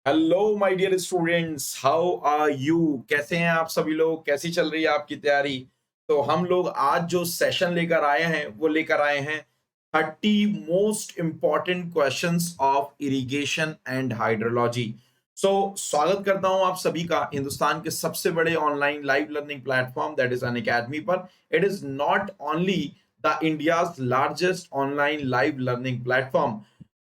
Hello my dear students, how are you? कैसे हैं आप सभी लोग? कैसी चल रही है आपकी तैयारी? तो हम लोग आज जो सेशन लेकर आए हैं वो लेकर आए हैं 30 most important questions of irrigation and hydrology. So स्वागत करता हूं आप सभी का हिंदुस्तान के सबसे बड़े online live learning platform that is Unacademy पर। It is not only the India's largest online live learning platform.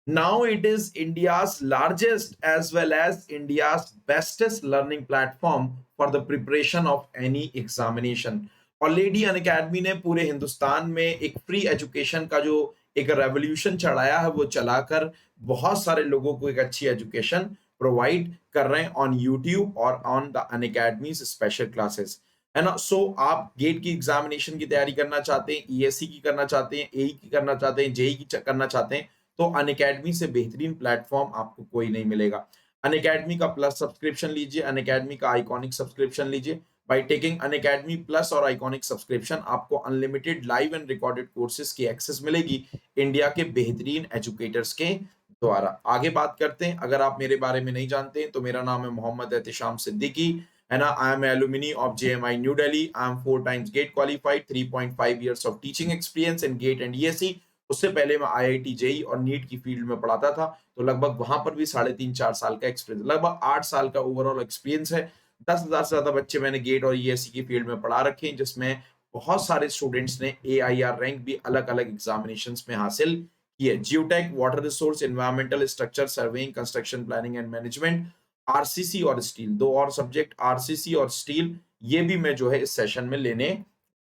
Now it is India's largest as well as India's bestest learning platform for the preparation of any examination. Already Unacademy ने पूरे हिंदुस्तान में एक free education का जो एक revolution चढ़ाया है वो चलाकर बहुत सारे लोगों को एक अच्छी एजुकेशन प्रोवाइड कर रहे हैं ऑन यूट्यूब और on the Unacademy special classes, है ना। सो आप गेट की एग्जामिनेशन की तैयारी करना चाहते हैं, ईएससी की करना चाहते हैं, एई की करना चाहते हैं, जेई की करना चाहते हैं, तो अनअकैडमी से बेहतरीन प्लेटफॉर्म आपको कोई नहीं मिलेगा। अनअकैडमी का प्लस सब्सक्रिप्शन लीजिए, अनअकैडमी का आइकॉनिक सब्सक्रिप्शन लीजिए। बाय टेकिंग अनअकैडमी प्लस और आइकॉनिक सब्सक्रिप्शन आपको unlimited live and recorded courses की एक्सेस मिलेगी इंडिया के बेहतरीन एजुकेटर्स के द्वारा। आगे बात करते हैं। अगर आप मेरे बारे में नहीं जानते तो मेरा नाम है मोहम्मद एहतिशाम सिद्दीकी, है ना। I am alumni of JMI New Delhi. I am 4 times GATE qualified, 3.5 years of teaching experience in GATE and ESE. उससे पहले मैं आईआईटी जेई और नीट की फील्ड में पढ़ाता था, तो लगभग वहां पर भी 3.5 4 साल का एक्सपीरियंस, लगभग 8 साल का ओवरऑल एक्सपीरियंस है। 10,000 से ज्यादा बच्चे मैंने गेट और ईएससी की फील्ड में पढ़ा रखे हैं, जिसमें बहुत सारे स्टूडेंट्स ने एआईआर रैंक भी अलग अलग एग्जामिनेशन में हासिल किए। Geotech, water resource, environmental structure surveying, construction planning and management, RCC और स्टील, दो और सब्जेक्ट आरसीसी और स्टील, ये भी मैं जो है इस सेशन में लेने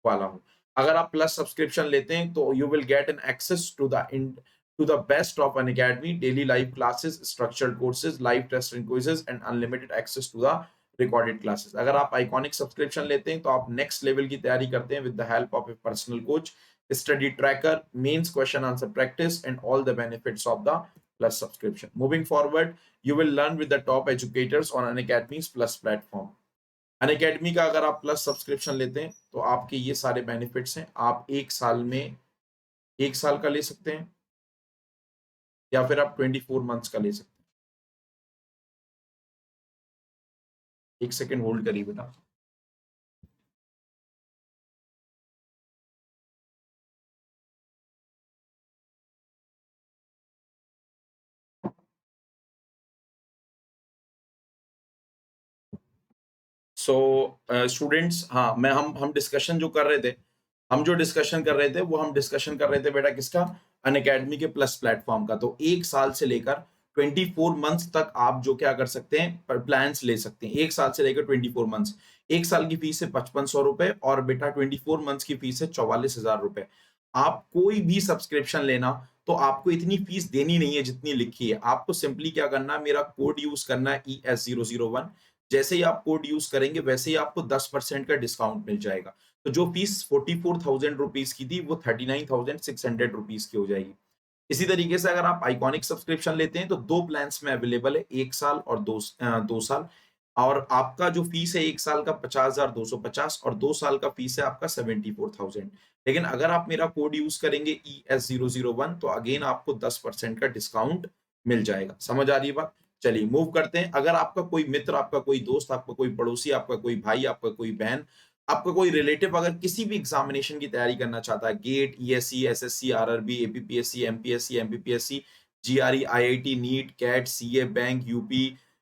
वाला हूं। अगर आप प्लस सब्सक्रिप्शन लेते हैं तो you will get an access to the best of Unacademy, daily live classes, structured courses, live test and quizzes and unlimited access to the recorded classes. अगर आप आइकॉनिक सब्सक्रिप्शन लेते हैं तो आप नेक्स्ट लेवल की तैयारी करते हैं with the help of a personal coach, study tracker, mains question answer practice and all the benefits of the plus subscription. Moving forward, you will learn with the top educators on Unacademy's Plus platform. Unacademy का अगर आप plus subscription लेते हैं तो आपके ये सारे benefits हैं। आप एक साल में 1 साल का ले सकते हैं या फिर आप 24 मंथ्स का ले सकते हैं। एक सेकेंड होल्ड करिए बेटा। सो स्टूडेंट्स, हाँ, मैं हम डिस्कशन जो कर रहे थे, वो हम डिस्कशन कर रहे थे बेटा किसका? अनअकैडमी के प्लस प्लेटफॉर्म का। तो 1 साल से लेकर 24 मंथ्स तक आप जो क्या कर सकते हैं, प्लान्स ले सकते हैं। 1 साल से लेकर 24 मंथ्स। 1 साल की फीस है 5500 रुपए और बेटा 24 मंथ्स की फीस है 44,000 रुपए। आप कोई भी सब्सक्रिप्शन लेना तो आपको इतनी फीस देनी नहीं है जितनी लिखी है। आपको सिंपली क्या करना है, मेरा कोड यूज करना है ES001। जैसे ही आप कोड यूज करेंगे वैसे ही आपको 10% का डिस्काउंट मिल जाएगा। तो जो फीस 44,000 रुपीज की थी वो 39,600 रुपीज की हो जाएगी। इसी तरीके से अगर आप आइकॉनिक सब्सक्रिप्शन लेते हैं तो दो प्लान्स में अवेलेबल है, 1 साल और 2 साल। और आपका जो फीस है 1 साल का 50,250 और 2 साल का फीस है आपका 74,000। लेकिन अगर आप मेरा कोड यूज करेंगे ES001 तो अगेन आपको 10% का डिस्काउंट मिल जाएगा। समझ आ रही है बात? चलिए मूव करते हैं। अगर आपका कोई मित्र, आपका कोई दोस्त, आपका कोई पड़ोसी, आपका कोई भाई, आपका कोई बहन, आपका कोई रिलेटिव अगर किसी भी एग्जामिनेशन की तैयारी करना चाहता है, GATE, ESE, SSC, RRB, APPSC, MPSC, MPPSC, GRE, IIT, NEET, CAT, CA, bank,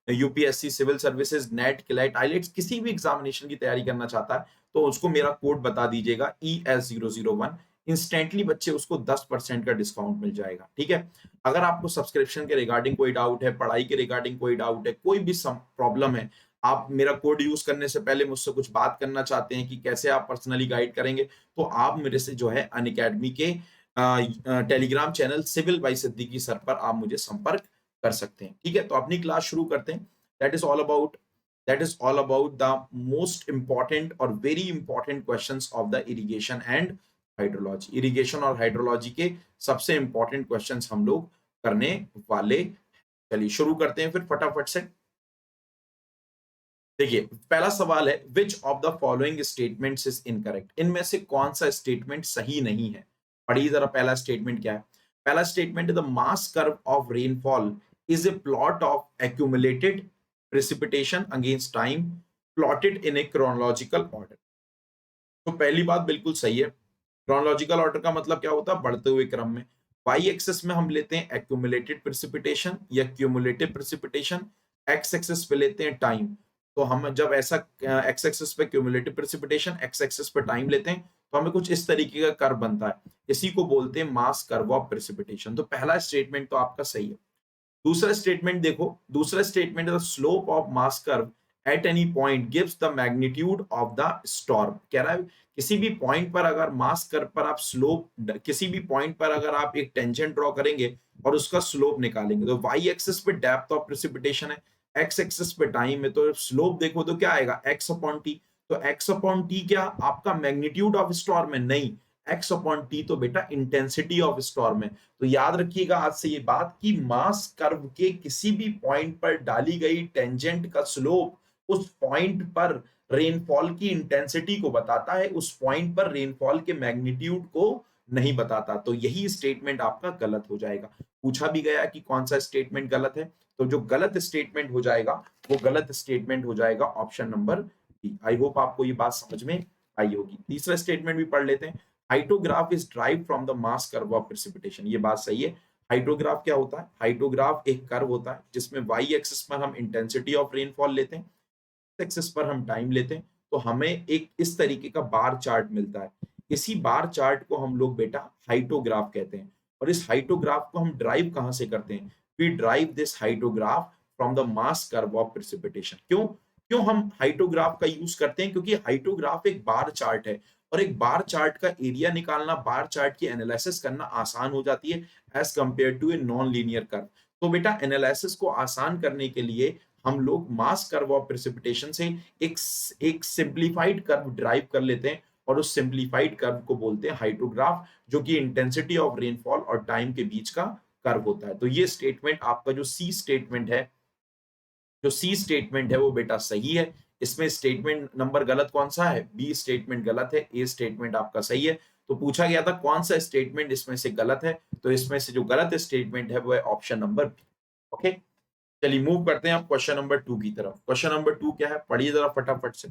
UPSC, civil services, NET, CLAT, IELTS, किसी भी एग्जामिनेशन की तैयारी करना चाहता है तो उसको मेरा कोड बता दीजिएगा ES001। इंस्टेंटली बच्चे उसको 10% का डिस्काउंट मिल जाएगा। ठीक है। अगर आपको सब्सक्रिप्शन के रिगार्डिंग कोई डाउट है, पढ़ाई के रिगार्डिंग कोई डाउट है, कोई भी प्रॉब्लम है, आप मेरा कोड यूज करने से पहले मुझसे कुछ बात करना चाहते हैं कि कैसे आप पर्सनली गाइड करेंगे, तो आप मेरे से जो है अनअकैडमी के Telegram channel civil by Siddiqui sir पर आप मुझे संपर्क कर सकते हैं। ठीक है। तो अपनी क्लास शुरू करते हैं। That is all about the most important और very important questions of the irrigation and hydrology. Irrigation और हाइड्रोलॉजी के सबसे इंपॉर्टेंट क्वेश्चंस हम लोग करने वाले। चलिए शुरू करते हैं फिर फटाफट से। देखिए पहला सवाल है, which of the following statements is incorrect? इनमें से कौन सा स्टेटमेंट सही नहीं है? पढ़िए जरा पहला स्टेटमेंट क्या है। पहला स्टेटमेंट है the mass curve of rainfall is a plot of accumulated precipitation against time plotted in a chronological order. तो पहली बात बिल्कुल सही है। क्रोनोलॉजिकल ऑर्डर का मतलब क्या होता है? बढ़ते हुए क्रम में। वाई एक्सिस में हम लेते हैं एक्यूमुलेटेड प्रेसिपिटेशन या क्यूमुलेटिव प्रेसिपिटेशन, एक्स एक्सिस पे लेते हैं टाइम। तो हम जब ऐसा एक्स एक्सिस पे क्यूमुलेटिव प्रेसिपिटेशन, एक्स एक्सिस पे टाइम लेते हैं, तो हमें कुछ इस तरीके का कर्व बनता है। इसी को बोलते हैं मास कर्व ऑफ प्रेसिपिटेशन। तो पहला स्टेटमेंट तो आपका सही है। दूसरा स्टेटमेंट देखो, दूसरा statement the slope of mass curve at any point gives the magnitude of the storm. कह रहा है किसी भी पॉइंट पर अगर मास कर्व पर आप स्लोप, किसी भी पॉइंट पर अगर आप एक टेंजेंट ड्रॉ करेंगे और उसका स्लोप निकालेंगे, तो वाई एक्सिस पे डेप्थ ऑफ प्रेसिपिटेशन है, एक्स एक्सिस पे टाइम है, तो स्लोप देखो तो क्या आएगा? X upon T. तो एक्स अपॉन टी क्या आपका मैग्नीट्यूड ऑफ स्टॉर्म है? नहीं, एक्स अपॉन टी तो बेटा इंटेंसिटी ऑफ स्टॉर्म है। तो याद रखिएगा आज से ये बात कि मास कर्व के किसी भी पॉइंट पर डाली गई टेंजेंट का स्लोप उस पॉइंट पर रेनफॉल की इंटेंसिटी को बताता है, उस पॉइंट पर रेनफॉल के मैग्नीट्यूड को नहीं बताता। तो यही स्टेटमेंट आपका गलत हो जाएगा। पूछा भी गया कि कौन सा स्टेटमेंट गलत है, तो जो गलत स्टेटमेंट हो जाएगा वो गलत स्टेटमेंट हो जाएगा option number B. I hope आपको ये बात समझ में आई होगी। तीसरा स्टेटमेंट भी पढ़ लेते हैं। Hydrograph is drive from the mass curve of precipitation. ये बात सही है। हाइड्रोग्राफ क्या होता है? हाइड्रोग्राफ एक कर्व होता है जिसमें वाई एक्सिस पर हम इंटेंसिटी ऑफ रेनफॉल लेते हैं, एक्सिस पर हम टाइम लेते हैं, तो हमें एक इस तरीके का बार चार्ट मिलता है। इसी बार चार्ट को हम लोग बेटा हाइड्रोग्राफ कहते हैं। और इस हाइड्रोग्राफ को हम ड्राइव कहां से करते हैं? We drive this hydrograph from the mass curve of precipitation. क्यों क्यों हम हाइड्रोग्राफ का यूज करते हैं? क्योंकि हाइड्रोग्राफ एक बार चार्ट है और एक बार चार्ट का एरिया निकालना, बार चार्ट की एनालिसिस करना आसान हो जाती है as compare to a non linear curve. तो बेटा एनालिसिस को आसान करने के लिए हम लोग मास कर्व ऑफ प्रेसिपिटेशन से एक सिंपलीफाइड कर्व ड्राइव कर लेते हैं और उस सिंपलीफाइड कर्व को बोलते हैं हाइड्रोग्राफ, जो कि इंटेंसिटी ऑफ रेनफॉल और टाइम के बीच का कर्व होता है। तो ये स्टेटमेंट आपका जो सी स्टेटमेंट है, जो सी स्टेटमेंट है वो बेटा सही है। इसमें स्टेटमेंट नंबर गलत कौन सा है? बी स्टेटमेंट गलत है, ए स्टेटमेंट आपका सही है। तो पूछा गया था कौन सा स्टेटमेंट इसमें से गलत है, तो इसमें से जो गलत स्टेटमेंट है वो है ऑप्शन नंबर बी। ओके, चलिए मूव करते हैं आप क्वेश्चन नंबर 2 की तरफ। क्वेश्चन नंबर 2 क्या है? पढ़िए जरा फटाफट से।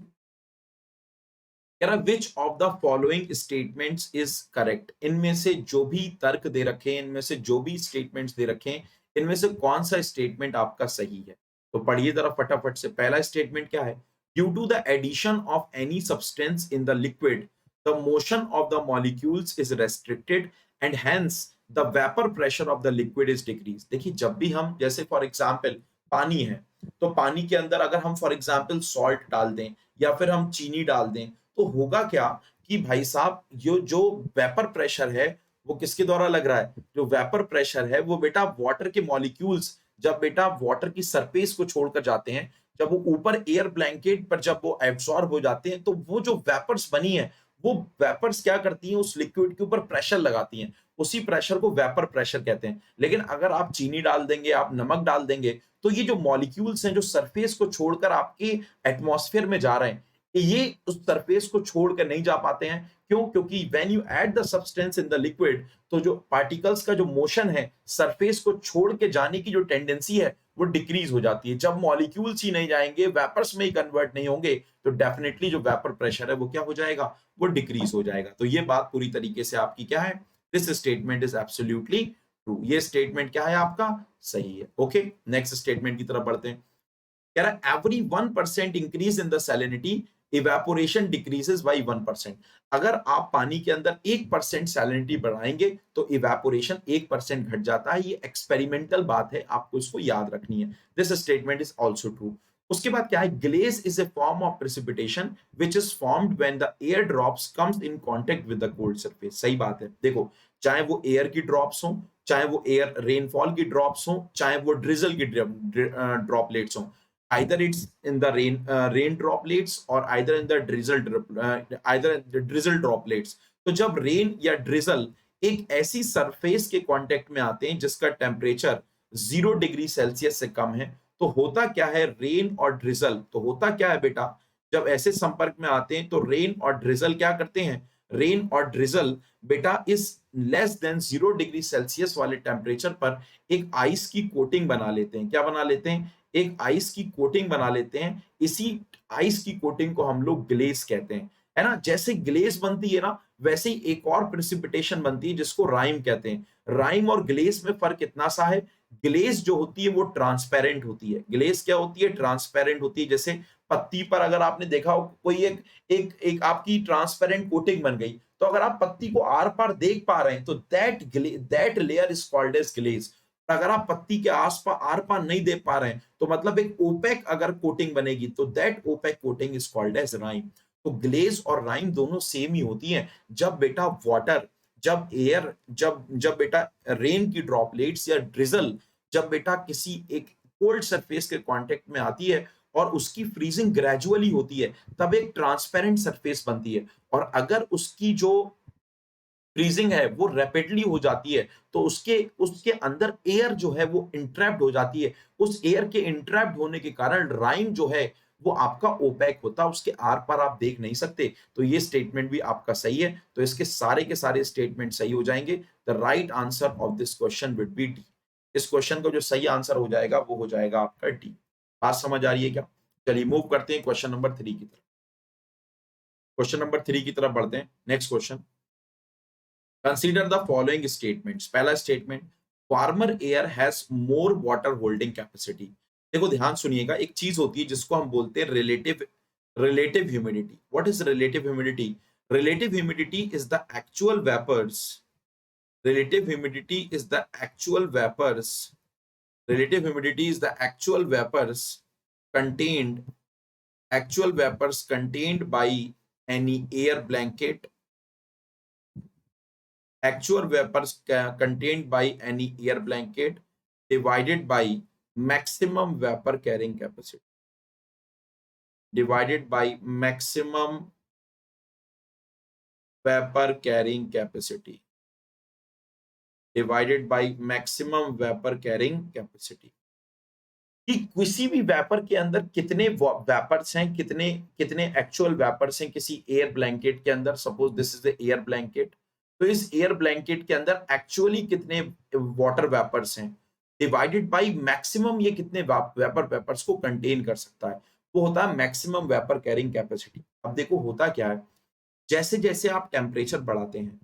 कह रहा विच of the following statements is correct. इनमें से जो भी तर्क दे रखे हैं, इनमें से जो भी स्टेटमेंट्स दे रखे हैं, इनमें से कौन सा स्टेटमेंट आपका सही है? तो पढ़िए जरा फटाफट से। पहला स्टेटमेंट क्या है? Due to the addition of any substance in the liquid the motion of the molecules is restricted and hence the vapour pressure of the liquid is decrease. देखिए जब भी हम, जैसे फॉर एग्जांपल पानी है, तो पानी के अंदर अगर हम फॉर एग्जांपल सॉल्ट डाल दें या फिर हम चीनी डाल दें, तो होगा क्या कि भाई साहब ये जो वेपर प्रेशर है वो किसके द्वारा लग रहा है? जो वेपर प्रेशर है वो बेटा वाटर के मॉलिक्यूल्स जब बेटा वाटर की सरफेस को छोड़कर जाते हैं, जब वो ऊपर एयर ब्लैंकेट पर जब वो एब्सॉर्ब हो जाते हैं, तो वो जो वेपर्स बनी है वो वेपर्स क्या करती हैं? उस लिक्विड के ऊपर प्रेशर लगाती हैं। उसी प्रेशर को वेपर प्रेशर कहते हैं। लेकिन अगर आप चीनी डाल देंगे, आप नमक डाल देंगे, तो ये जो मॉलिक्यूल्स हैं जो सरफेस को छोड़कर आपके एटमॉस्फेयर में जा रहे हैं, ये उस सरफेस को छोड़कर नहीं जा पाते हैं। क्यों? क्योंकि when you add the substance in the liquid, तो जो पार्टिकल्स का जो मोशन है, सरफेस को छोड़ के जाने की जो टेंडेंसी है वो डिक्रीज हो जाती है। जब मॉलिक्यूल्स ही नहीं जाएंगे, वेपर्स में ही कन्वर्ट नहीं होंगे, तो डेफिनेटली जो वेपर प्रेशर है वो क्या हो जाएगा? वो डिक्रीज हो जाएगा। तो ये बात पूरी तरीके से आपकी क्या है? This statement is absolutely true. ये स्टेटमेंट क्या है आपका? सही है। ओके, नेक्स्ट स्टेटमेंट की तरफ बढ़ते हैं। कह रहा है every 1% increase in the salinity evaporation decreases by 1%। अगर आप पानी के अंदर 1% सैलिनिटी बढ़ाएंगे तो इवेपोरेशन 1% घट जाता है। ये एक्सपेरिमेंटल बात है, आपको इसको याद रखनी है। This statement is also true. उसके बाद क्या है? Glaze is a form of precipitation which is formed when the air drops comes in contact with the cold surface. सही बात है। देखो, चाहे वो एयर की ड्रॉप्स हो, चाहे वो एयर रेनफॉल की ड्रॉप्स हो, चाहे वो ड्रिजल की ड्रॉपलेट्स हो, either it's in the rain droplets or either in the drizzle droplets। तो जब रेन या ड्रिजल एक ऐसी सरफेस के कांटेक्ट में आते हैं जिसका टेम्परेचर 0 डिग्री सेल्सियस से कम है, तो होता क्या है? रेन और ड्रिजल, तो होता क्या है बेटा? जब ऐसे संपर्क में आते हैं तो रेन और ड्रिजल क्या करते हैं? रेन और ड्रिजल बेटा इस लेस देन 0 डिग्री सेल्सियस वाले टेम्परेचर पर एक आइस की कोटिंग बना लेते हैं। क्या बना लेते हैं? एक आइस की कोटिंग बना लेते हैं। इसी आइस की कोटिंग को हम लोग ग्लेज कहते हैं, है ना? जैसे ग्लेज बनती है ना, वैसे ही एक और प्रेसिपिटेशन बनती है जिसको राइम कहते हैं। राइम और ग्लेज में फर्क इतना सा है, ग्लेज जो होती है वो ट्रांसपेरेंट होती है। ग्लेज क्या होती है? ट्रांसपेरेंट होती है। जैसे पत्ती पर अगर आपने देखा हो कोई एक एक एक आपकी ट्रांसपेरेंट कोटिंग बन गई, तो अगर आप पत्ती को आर पार देख पा रहे हैं तो that layer is called as glaze. अगर आप पत्ती के आस पार आर पार नहीं देख पा रहे हैं तो मतलब एक ओपेक अगर कोटिंग बनेगी तो that opaque coating is called as rime. तो ग्लेज और राइम दोनों सेम ही होती हैं। जब बेटा वाटर, जब एयर, जब जब बेटा रेन की ड्रॉपलेट्स या ड्रिजल जब बेटा किसी एक कोल्ड सरफेस के कांटेक्ट में आती है और उसकी फ्रीजिंग ग्रेजुअली होती है, तब एक ट्रांसपेरेंट सरफेस बनती है। और अगर उसकी जो फ्रीजिंग है वो रैपिडली हो जाती है तो उसके उसके अंदर एयर जो है वो इंट्रैप्ड हो जाती है। उस एयर के इंट्रैप्ड होने के कारण राइम जो है वो आपका ओपेक होता है, उसके आर पार आप देख नहीं सकते। तो ये स्टेटमेंट भी आपका सही है। तो इसके सारे के सारे स्टेटमेंट सही हो जाएंगे। The right answer of this question would be D. इस क्वेश्चन का जो सही आंसर हो जाएगा वो हो जाएगा आपका डी। बात समझ आ रही है क्या? चलिए मूव करते हैं क्वेश्चन नंबर 3 की तरफ। क्वेश्चन नंबर 3 की तरफ बढ़ते हैं। Next question, consider the following statements. पहला statement, warmer air has more water holding capacity. देखो ध्यान सुनिएगा, एक चीज होती है जिसको हम बोलते हैं relative humidity. What is relative humidity? Relative humidity is the actual vapours relative humidity is the actual vapors relative humidity is the actual vapors contained by any air blanket, actual vapors contained by any air blanket divided by maximum vapor carrying capacity, divided by maximum vapor carrying capacity, divided by maximum vapor carrying capacity। कि किसी भी vapour के अंदर कितने vapours हैं, कितने कितने actual vapours हैं किसी एयर ब्लैंकेट के अंदर। Suppose this is the air blanket, तो इस एयर ब्लैंकेट के अंदर एक्चुअली कितने वाटर वेपर्स हैं डिवाइडेड बाय मैक्सिमम ये कितने वेपर वेपर्स को कंटेन कर सकता है, वो होता है मैक्सिमम वेपर कैरिंग कैपेसिटी। अब देखो होता क्या है, जैसे जैसे आप टेम्परेचर बढ़ाते हैं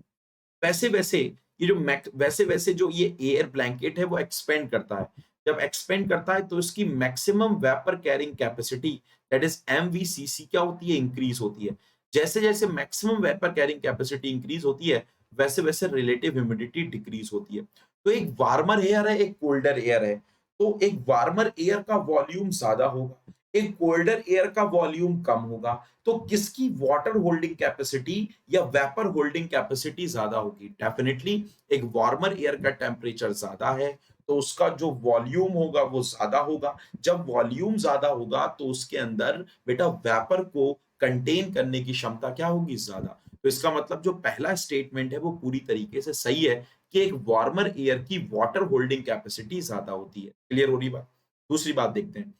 वैसे वैसे ये जो वैसे वैसे जो ये एयर ब्लैंकेट है वो एक्सपेंड करता है। जब एक्सपेंड करता है तो इसकी maximum vapour carrying capacity that is MVCC क्या होती है? इंक्रीज होती है। जैसे जैसे maximum vapour carrying capacity increase होती है वैसे वैसे रिलेटिव ह्यूमिडिटी डिक्रीज होती है। तो एक वार्मर एयर है, एक कोल्डर एयर है। तो एक वार्मर एयर का वॉल्यूम ज्यादा होगा, एक कोल्डर एयर का वॉल्यूम कम होगा। तो किसकी वाटर होल्डिंग कैपेसिटी या वेपर होल्डिंग कैपेसिटी ज्यादा होगी? डेफिनेटली एक वार्मर एयर का टेम्परेचर ज्यादा है तो उसका जो वॉल्यूम होगा वो ज्यादा होगा। जब वॉल्यूम ज्यादा होगा तो उसके अंदर बेटा वेपर को कंटेन करने की क्षमता क्या होगी? ज्यादा। तो इसका मतलब जो पहला स्टेटमेंट है वो पूरी तरीके से सही है कि एक वार्मर एयर की वाटर होल्डिंग कैपेसिटी ज्यादा होती है। क्लियर हो रही बात? दूसरी बात देखते हैं,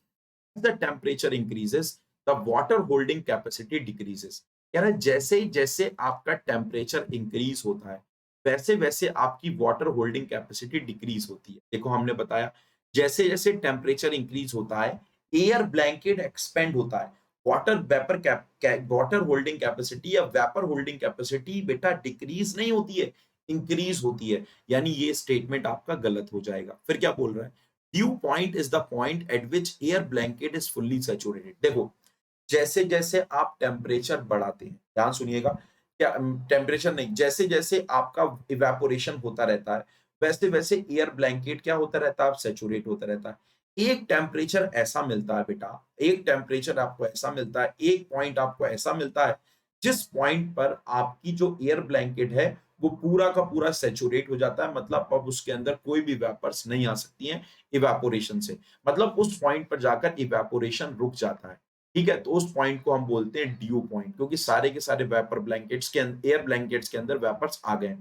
the temperature increases the water holding capacity decreases। कह रहा है जैसे जैसे आपका टेम्परेचर इंक्रीज होता है वैसे वैसे आपकी वाटर होल्डिंग कैपेसिटी डिक्रीज होती है। देखो हमने बताया जैसे जैसे टेम्परेचर इंक्रीज होता है एयर ब्लैंकेट एक्सपेंड होता है, water vapour water holding capacity या वेपर होल्डिंग कैपेसिटी बेटा डिक्रीज नहीं होती है, इंक्रीज होती है। यानी ये स्टेटमेंट आपका गलत हो जाएगा। फिर क्या बोल रहा है? Due point is the point eight which air blanket is fully saturated. देखो जैसे जैसे आप टेम्परेचर बढ़ाते हैं, ध्यान सुनिएगा, क्या टेम्परेचर नहीं, जैसे जैसे आपका इवेपोरेशन होता रहता है वैसे वैसे एयर ब्लैंकेट क्या होता रहता है? सैचुरेट होता रहता है। एक टेम्परेचर ऐसा मिलता है बेटा, एक टेम्परेचर आपको ऐसा मिलता है, एक पॉइंट आपको ऐसा मिलता है जिस पॉइंट पर आपकी जो एयर ब्लैंकेट है वो पूरा का पूरा सैचुरेट हो जाता है। मतलब अब उसके अंदर कोई भी वेपर्स नहीं आ सकती हैं इवेपोरेशन से। मतलब उस पॉइंट पर जाकर इवेपोरेशन रुक जाता है। ठीक है, तो उस पॉइंट को हम बोलते हैं ड्यू पॉइंट, क्योंकि सारे के सारे वेपर ब्लैंकेट्स के एयर ब्लैंकेट्स के अंदर वेपर्स आ गए।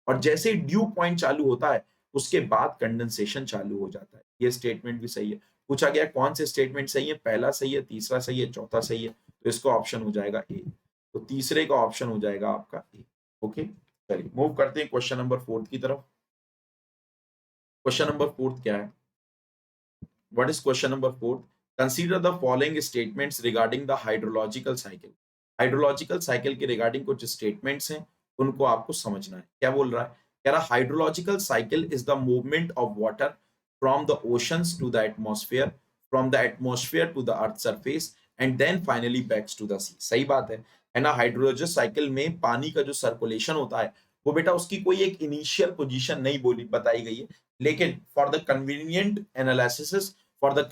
और जैसे ही ड्यू पॉइंट चालू होता है उसके बाद कंडेंसेशन चालू हो जाता है। ये स्टेटमेंट भी सही है। पूछा गया कौन से स्टेटमेंट सही है? पहला सही है, तीसरा सही है, चौथा सही है। तो इसका ऑप्शन हो जाएगा ए। तो तीसरे का ऑप्शन हो जाएगा आपका ए। ओके, चलिए मूव करते हैं क्वेश्चन नंबर 4 की तरफ। क्वेश्चन नंबर 4 क्या है? What is question number 4? Consider the following statements regarding the hydrological cycle. Hydrological cycle के रिगार्डिंग कुछ स्टेटमेंट्स हैं, उनको आपको समझना है। क्या बोल रहा है? कह रहा hydrological cycle is the movement of water from the oceans to the atmosphere, from the atmosphere to the earth surface and then finally backs to the sea. सही बात है ना? हाइड्रोलॉजिकल साइकिल में पानी का जो सर्कुलेशन होता है वो बेटा उसकी कोई एक इनिशियल पोजीशन नहीं बोली बताई गई है, लेकिन for the convenient analysis, for the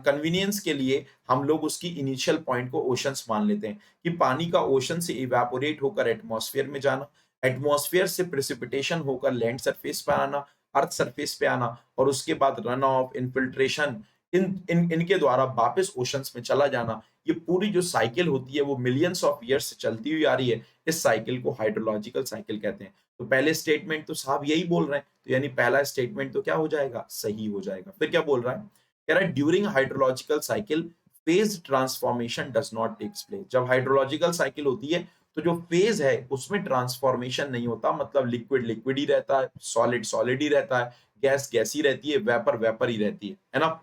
convenience के लिए हम लोग उसकी इनिशियल पॉइंट को ओशंस मान लेते हैं कि पानी का ओशन से इवेपोरेट होकर एटमॉस्फेयर में जाना, एटमॉस्फेयर से प्रेसिपिटेशन होकर लैंड सरफेस पे आना, अर्थ सरफेस पे आना और उसके बाद रन ऑफ, इनफिल्ट्रेशन, इनके द्वारा वापस ओशंस में चला जाना। ये पूरी जो साइकिल होती है वो मिलियंस ऑफ ईयर्स से चलती हुई आ रही है। इस साइकिल को हाइड्रोलॉजिकल साइकिल कहते हैं। तो पहले स्टेटमेंट तो साहब यही बोल रहे हैं, तो यानी पहला स्टेटमेंट तो क्या हो जाएगा? सही हो जाएगा। फिर क्या बोल रहा है? कह रहा है during hydrological cycle phase transformation does not takes place. जब हाइड्रोलॉजिकल साइकिल होती है तो जो फेज है उसमें ट्रांसफॉर्मेशन नहीं होता, मतलब लिक्विड लिक्विड ही रहता है, सॉलिड सॉलिड ही रहता है, गैस गैस ही रहती है, वेपर वेपर ही रहती है ना?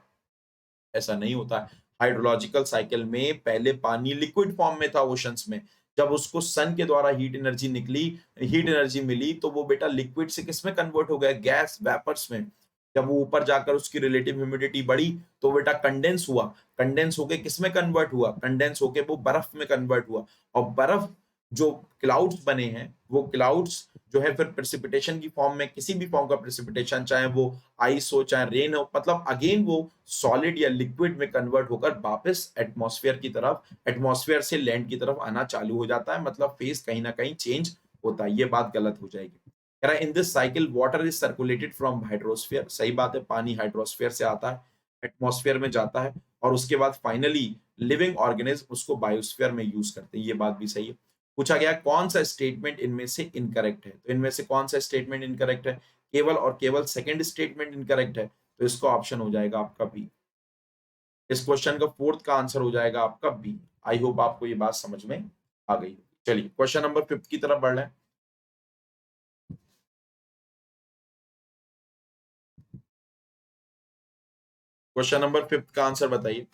ऐसा नहीं होता है। हाइड्रोलॉजिकल साइकिल में पहले पानी लिक्विड फॉर्म में था ओशंस में, जब उसको सन के द्वारा हीट एनर्जी निकली, हीट एनर्जी मिली, तो वो बेटा लिक्विड से किसमें कन्वर्ट हो गया? गैस, वेपर्स में। जब वो ऊपर जाकर उसकी रिलेटिव ह्यूमिडिटी बढ़ी तो बेटा कंडेंस हुआ, कंडेंस होके किसमें कन्वर्ट हुआ? कंडेंस होके वो बर्फ में कन्वर्ट हुआ, और बर्फ जो क्लाउड्स बने हैं वो क्लाउड्स जो है फिर प्रेसिपिटेशन की फॉर्म में, किसी भी फॉर्म का प्रेसिपिटेशन, चाहे वो आइस हो चाहे रेन हो, मतलब अगेन वो सॉलिड या लिक्विड में कन्वर्ट होकर वापस एटमॉस्फेयर की तरफ, एटमॉस्फेयर से लैंड की तरफ आना चालू हो जाता है, मतलब फेज कहीं ना कहीं चेंज होता है। ये बात गलत हो जाएगी। कह रहा है in this cycle water is circulated from hydrosphere. सही बात है, पानी हाइड्रोस्फीयर से आता है, एटमॉस्फेयर में जाता है, और उसके बाद फाइनली लिविंग ऑर्गेनिज्म उसको बायोस्फीयर में यूज करते हैं। ये बात भी सही है। पूछा गया कौन सा स्टेटमेंट इनमें से इनकरेक्ट है, तो इनमें से कौन सा स्टेटमेंट इनकरेक्ट है? केवल और केवल सेकंड स्टेटमेंट इनकरेक्ट है, तो इसका ऑप्शन हो जाएगा आपका बी। इस क्वेश्चन का फोर्थ का आंसर हो जाएगा आपका बी। आई होप आपको ये बात समझ में आ गई। चलिए क्वेश्चन नंबर 5 की तरफ बढ़ रहे हैं। क्वेश्चन नंबर 5 का आंसर बताइए।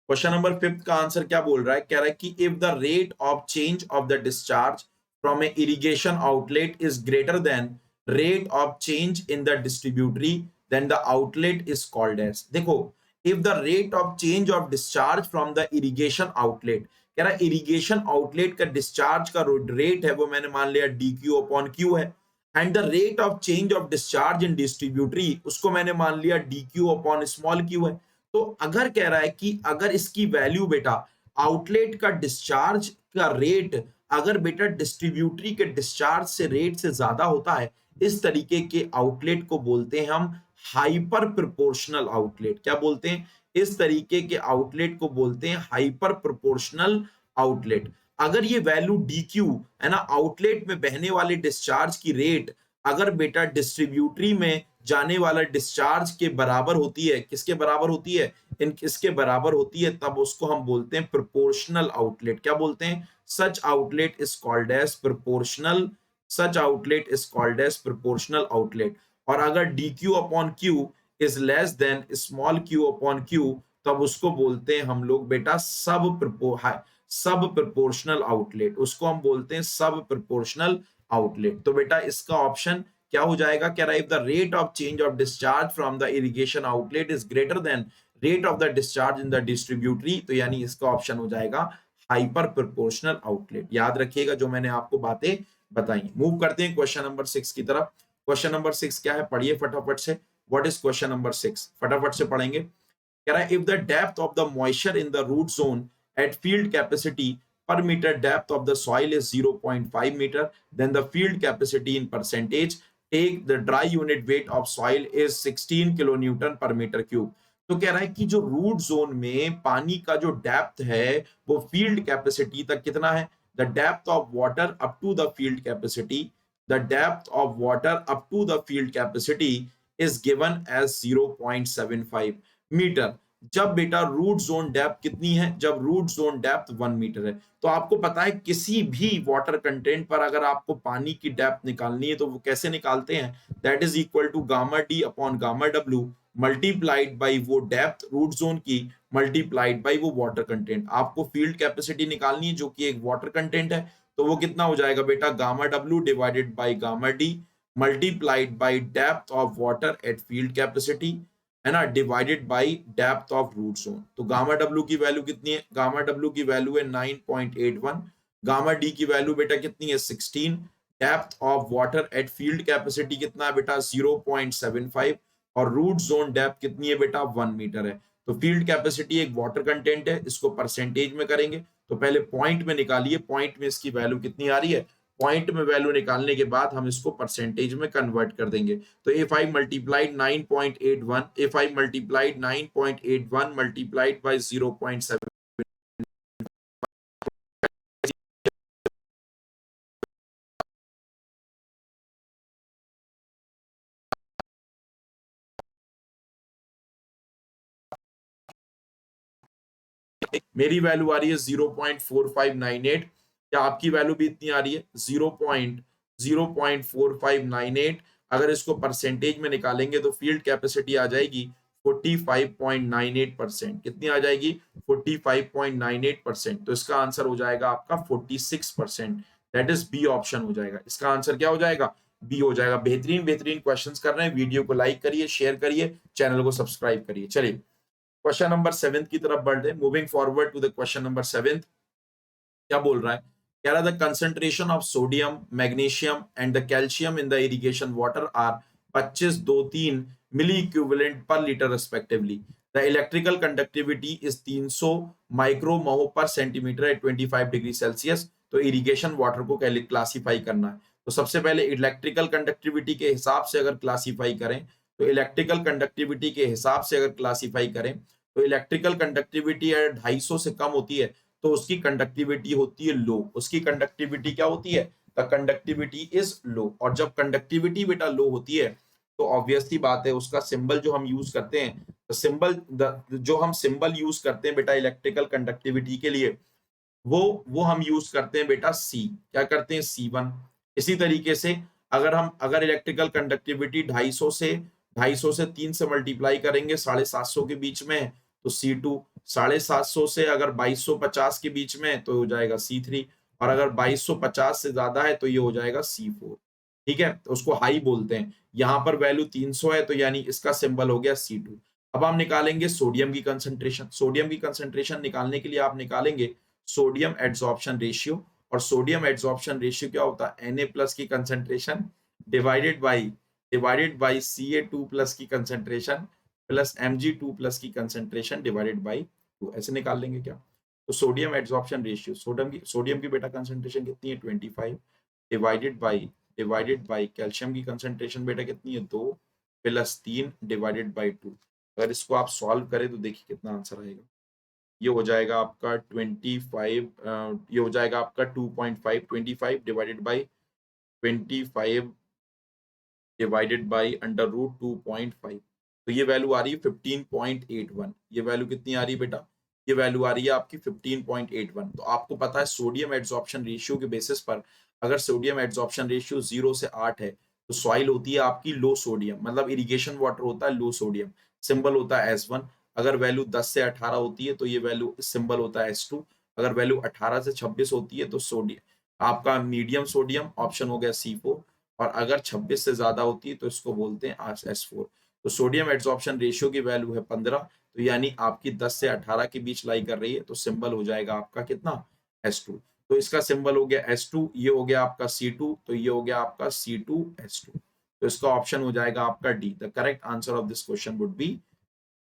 क्वेश्चन नंबर 5 का आंसर क्या बोल रहा है? कह रहा है कि if the rate of change of the discharge from a irrigation outlet is greater than rate of change in the distributary, then the outlet is called as. देखो, if the rate of change of discharge from the irrigation outlet, कह रहा है irrigation outlet का discharge का rate है वो मैंने मान लिया डी क्यू अपॉन क्यू है, and the rate of change of discharge in distributary उसको मैंने मान लिया D Q upon small Q है। तो अगर कह रहा है कि अगर इसकी वैल्यू बेटा आउटलेट का डिस्चार्ज का रेट अगर बेटा डिस्ट्रीब्यूटरी के डिस्चार्ज से रेट से ज्यादा होता है, इस तरीके के आउटलेट को बोलते हैं हम हाइपर प्रोपोर्शनल आउटलेट। क्या बोलते हैं? इस तरीके के आउटलेट को बोलते हैं हाइपर प्रोपोर्शनल आउटलेट। अगर ये वैल्यू डी क्यू है ना, आउटलेट में बहने वाले डिस्चार्ज की रेट अगर बेटा डिस्ट्रीब्यूटरी में जाने वाला डिस्चार्ज के बराबर होती है, किसके बराबर होती है? इन किसके बराबर होती है, तब उसको हम बोलते हैं प्रोपोर्शनल आउटलेट। क्या बोलते हैं? Such outlet is called as proportional, such outlet is called as proportional outlet. और अगर D Q upon Q is less than small Q upon Q, तब उसको बोलते हैं हम लोग बेटा सब प्रोपोर्शनल आउटलेट, उसको हम बोलते हैं सब प्रोपोर्शनल आउटलेट। तो बेटा इसका ऑप्शन क्या हो जाएगा? कह रहा है if the rate of change of discharge from the irrigation outlet is greater than rate of the discharge in the distributary, तो यानी इसका ऑप्शन हो जाएगा हाइपर प्रोपोर्शनल आउटलेट। याद रखिएगा जो मैंने आपको बातें बताई। मूव करते हैं क्वेश्चन नंबर 6 की तरफ। क्वेश्चन नंबर 6 क्या है? पढ़िए फटाफट से। What is question number 6? फटाफट से पढ़ेंगे। कह रहा है if the depth of the moisture in the root zone at field capacity per meter depth of the soil is 0.5 meter, then the field capacity in percentage, take the dry unit weight of soil is 16 kilonewton per meter cube। तो कह रहा है कि जो root zone में पानी का जो डेप्थ है वो फील्ड कैपेसिटी तक कितना है? The depth of water up to the field capacity, the depth of water up to the field capacity is given as 0.75 metre. जब बेटा रूट जोन डेप्थ कितनी है, जब रूट जोन डेप्थ 1 मीटर है। तो आपको पता है किसी भी वाटर कंटेंट पर अगर आपको पानी की डेप्थ निकालनी है तो वो कैसे निकालते हैं, that is equal to gamma D upon gamma W multiplied by वो डेप्थ रूट जोन की मल्टीप्लाइड बाई वो वाटर कंटेंट। आपको फील्ड कैपेसिटी निकालनी है जो कि एक वाटर कंटेंट है, तो वो कितना हो जाएगा बेटा, gamma W divided by gamma D multiplied by depth of water at field capacity, है ना, divided by depth of root zone. तो गामा डब्ल्यू की वैल्यू कितनी है, गामा डब्ल्यू की वैल्यू है 9.81, गामा डी की वैल्यू बेटा कितनी है 16, depth of water at field capacity कितना है बेटा 0.75, और रूट जोन डेप्थ कितनी है बेटा 1 मीटर है। तो फील्ड कैपेसिटी एक वाटर कंटेंट है, इसको परसेंटेज में करेंगे, तो पहले पॉइंट में निकालिए, पॉइंट में इसकी वैल्यू कितनी आ रही है, पॉइंट में वैल्यू निकालने के बाद हम इसको परसेंटेज में कन्वर्ट कर देंगे। तो A5 multiplied 9.81, A5 multiplied 9.81 multiplied by 0.7, मेरी वैल्यू आ रही है 0.4598, क्या आपकी वैल्यू भी इतनी आ रही है 0.4598। अगर इसको परसेंटेज में निकालेंगे तो फील्ड कैपेसिटी आ जाएगी 45.98%। कितनी आ जाएगी 45.98%। तो इसका आंसर हो जाएगा आपका 46%, दैट इज बी ऑप्शन हो जाएगा। इसका आंसर क्या हो जाएगा, बी हो जाएगा। बेहतरीन बेहतरीन क्वेश्चंस कर रहे हैं, वीडियो को लाइक करिए, शेयर करिए, चैनल को सब्सक्राइब करिए। चलिए क्वेश्चन नंबर 7 की तरफ बढ़ रहे, moving forward to the question number 7। क्या बोल रहा है, कह रहा the concentration of sodium magnesium and the calcium in the irrigation water are 2523 milliequivalent per litre respectively. The electrical conductivity is 300 micro mho per centimetre at 25 degree Celsius. तो irrigation water को classify करना है। तो सबसे पहले electrical conductivity के हिसाब से अगर क्लासीफाई करें, तो इलेक्ट्रिकल कंडक्टिविटी के हिसाब से अगर क्लासीफाई करें, तो इलेक्ट्रिकल कंडक्टिविटी 250 से कम होती है तो उसकी कंडक्टिविटी होती है लो। उसकी कंडक्टिविटी क्या होती है, द कंडक्टिविटी इज लो। और जब कंडक्टिविटी बेटा लो होती है तो ऑब्वियसली बात है उसका सिंबल जो हम यूज करते हैं, तो सिंबल जो हम सिंबल यूज करते हैं बेटा इलेक्ट्रिकल कंडक्टिविटी के लिए, वो हम यूज करते हैं बेटा सी। क्या करते हैं, C1। इसी तरीके से अगर इलेक्ट्रिकल कंडक्टिविटी 250 से 3 से मल्टीप्लाई करेंगे 750 के बीच में है, तो C2। 750 से अगर 2250 के बीच में तो हो जाएगा C3, और अगर 2250 से ज्यादा है तो ये हो जाएगा C4। ठीक है, तो उसको हाई बोलते हैं। यहाँ पर वैल्यू 300 है तो यानी इसका सिंबल हो गया C2। अब हम निकालेंगे सोडियम की कंसंट्रेशन। सोडियम की कंसंट्रेशन निकालने के लिए आप निकालेंगे सोडियम एड्सॉर्प्शन रेशियो। और सोडियम एड्सॉर्प्शन रेशियो क्या होता है, Na प्लस की concentration divided by Ca2 plus की कंसंट्रेशन प्लस Mg2 प्लस की कंसंट्रेशन डिवाइडेड बाई 2। ऐसे निकाल लेंगे क्या, तो सोडियम एड्सॉर्प्शन रेशियो, सोडियम की बेटा कंसंट्रेशन कितनी है 25, डिवाइडेड बाई कैल्शियम की कंसंट्रेशन बेटा कितनी है 2 प्लस 3 डिवाइडेड बाई 2। अगर इसको आप सॉल्व करें तो देखिए कितना आंसर आएगा। ये हो जाएगा आपका 25, ये हो जाएगा आपका 2.5, 25 divided by 25 divided by under root 2.5। तो ये वैल्यू आ रही है 15.81। ये वैल्यू कितनी आ रही है बेटा, ये वैल्यू आ रही है आपकी 15.81। तो आपको पता है सोडियम एड्सॉर्प्शन रेशियो के बेसिस पर अगर सोडियम एड्सॉर्प्शन रेशियो 0 से 8 है तो सॉइल होती है आपकी लो सोडियम, मतलब इरिगेशन वाटर होता है लो सोडियम, सिंबल होता है S1। अगर वैल्यू 10 से 18 होती है तो ये वैल्यू सिंबल होता है S2। अगर वैल्यू 18 से 26 होती है तो सोडियम आपका मीडियम सोडियम, ऑप्शन हो गया C4। और अगर 26 से ज्यादा होती है तो इसको बोलते हैं S4। तो सोडियम एड्सॉर्प्शन रेशियो की वैल्यू है 15, तो यानी आपकी 10 से 18 के बीच लाई कर रही है, तो सिंबल हो जाएगा आपका कितना, S2। तो इसका सिंबल हो गया S2, ये हो गया आपका C2, तो ये हो गया आपका C2H2। तो इसका ऑप्शन हो जाएगा आपका D. The correct answer of this question would B,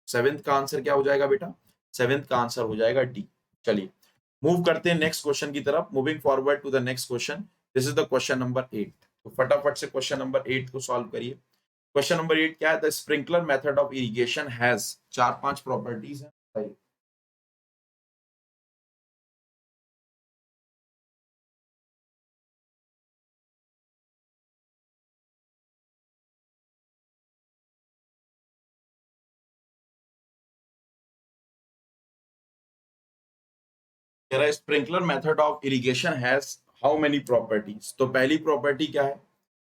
seventh का आंसर क्या हो जाएगा बेटा, सेवेंथ का आंसर हो जाएगा डी। चलिए मूव करते हैं नेक्स्ट क्वेश्चन की तरफ, moving forward to the next question. This is the question number 8। तो फटाफट से क्वेश्चन नंबर 8 को सॉल्व करिए। क्वेश्चन नंबर 8 क्या है, the sprinkler method of irrigation has 4-5 properties है। कह रहा है sprinkler method of irrigation has how many properties. तो पहली प्रॉपर्टी क्या है?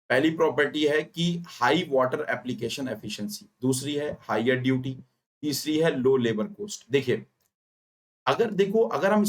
पहली प्रॉपर्टी है कि हाई वाटर एप्लीकेशन एफिशिएंसी, दूसरी है हायर ड्यूटी, तीसरी है लो लेबर कॉस्ट। देखिए, अगर हम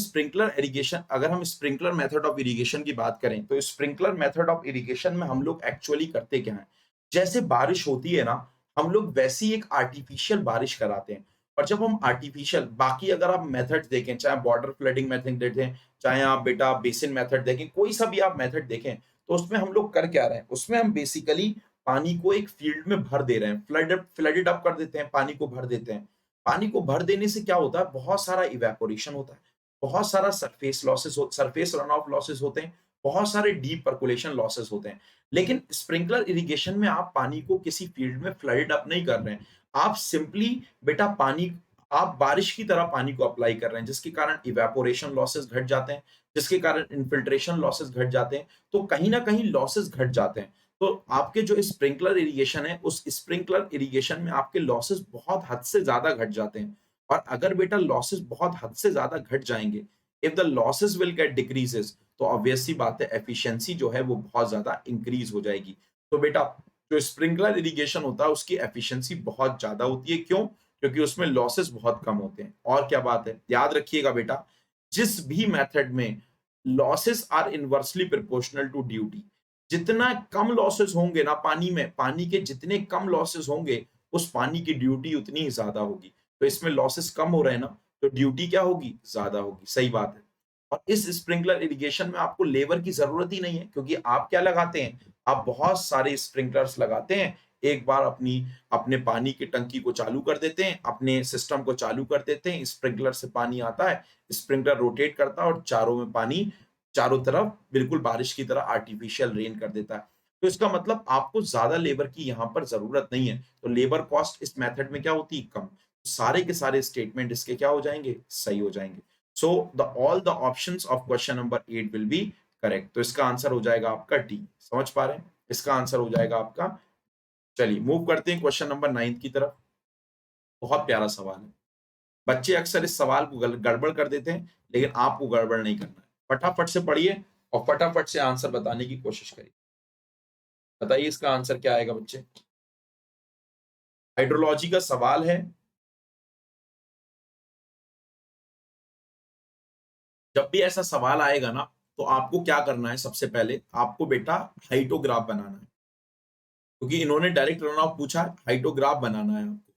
स्प्रिंकलर मेथड ऑफ इरिगेशन की बात करें, तो स्प्रिंकलर मेथड ऑफ इरिगेशन में हम लोग एक्चुअली करते क्या है? जैसे बारिश होती है ना, हम लोग वैसी एक आर्टिफिशियल बारिश कराते हैं। और जब हम आर्टिफिशियल, बाकी अगर आप मेथड देखें, चाहे बॉर्डर फ्लडिंग मेथड देखें, चाहे आप बेटा बेसिन मेथड देखें, कोई सा भी आप मेथड देखें, तो उसमें हम लोग कर क्या रहे हैं? उसमें हम बेसिकली पानी को एक फील्ड में भर दे रहे हैं, फ्लडेड अप कर देते हैं, पानी को भर देते हैं। पानी को भर देने से क्या होता है? बहुत सारा इवेपोरेशन होता है, बहुत सारा सरफेस रन ऑफ लॉसेस होते हैं, बहुत सारे डीप परकुलेशन लॉसेस होते हैं। लेकिन स्प्रिंकलर इरिगेशन में आप पानी को किसी फील्ड में फ्लडेड अप नहीं कर रहे हैं। आप सिंपली बेटा पानी, आप बारिश की तरह पानी को अप्लाई कर रहे हैं, जिसके कारण इवेपोरेशन लॉसेस घट जाते हैं, जिसके कारण इन्फिल्ट्रेशन लॉसेस घट जाते हैं। तो कहीं ना कहीं लॉसेस घट जाते हैं। तो आपके जो स्प्रिंकलर इरिगेशन है, उस स्प्रिंकलर इरिगेशन में आपके लॉसेस बहुत हद से ज्यादा घट जाते हैं। और अगर बेटा लॉसेस बहुत हद से ज्यादा घट जाएंगे, if the losses will get decreases, तो ऑब्वियस सी बात है एफिशिएंसी जो है वो बहुत ज्यादा इंक्रीज हो जाएगी। तो बेटा जो स्प्रिंकलर इरिगेशन होता है उसकी एफिशिएंसी बहुत ज्यादा होती है। क्यों? क्योंकि उसमें लॉसेस बहुत कम होते हैं। और क्या बात है, याद रखिएगा बेटा, जिस भी मेथड में losses are inversely proportional to duty, जितना कम लॉसेस होंगे ना पानी में, पानी के जितने कम लॉसेस होंगे, उस पानी की ड्यूटी उतनी ही ज्यादा होगी। तो इसमें लॉसेस कम हो रहे हैं ना, तो ड्यूटी क्या होगी? ज्यादा होगी। सही बात है। और इस स्प्रिंकलर इरिगेशन में आपको लेबर की जरूरत ही नहीं है, क्योंकि आप क्या लगाते हैं? आप बहुत सारे स्प्रिंकलर्स लगाते हैं। एक बार अपने पानी की टंकी को चालू कर देते हैं, अपने सिस्टम को चालू कर देते हैं, स्प्रिंकलर से पानी आता है, स्प्रिंकलर रोटेट करता है और चारों में पानी, चारों तरफ बिल्कुल बारिश की तरह आर्टिफिशियल रेन कर देता है। तो इसका मतलब आपको ज्यादा लेबर की यहाँ पर जरूरत नहीं है। तो लेबर कॉस्ट इस मेथड में क्या होती है? कम। सारे के सारे स्टेटमेंट इसके क्या हो जाएंगे? सही हो जाएंगे। So the all the options of question number 8 will be correct. तो इसका आंसर हो जाएगा आपका डी। समझ पा रहे हैं? इसका आंसर हो जाएगा आपका। चलिए मूव करते हैं क्वेश्चन नंबर 9 की तरफ। बहुत प्यारा सवाल है। बच्चे अक्सर इस सवाल को गड़बड़ कर देते हैं, लेकिन आपको गड़बड़ नहीं करना है। फटाफट से पढ़िए और फटाफट से आंसर बताने की कोशिश करिए। बताइए इसका आंसर क्या आएगा बच्चे? हाइड्रोलॉजी का सवाल है। जब भी ऐसा सवाल आएगा ना, तो आपको क्या करना है? सबसे पहले आपको बेटा हाइटोग्राफ बनाना है, क्योंकि इन्होंने डायरेक्ट रन ऑफ पूछा है, हाइटोग्राफ बनाना है आपको।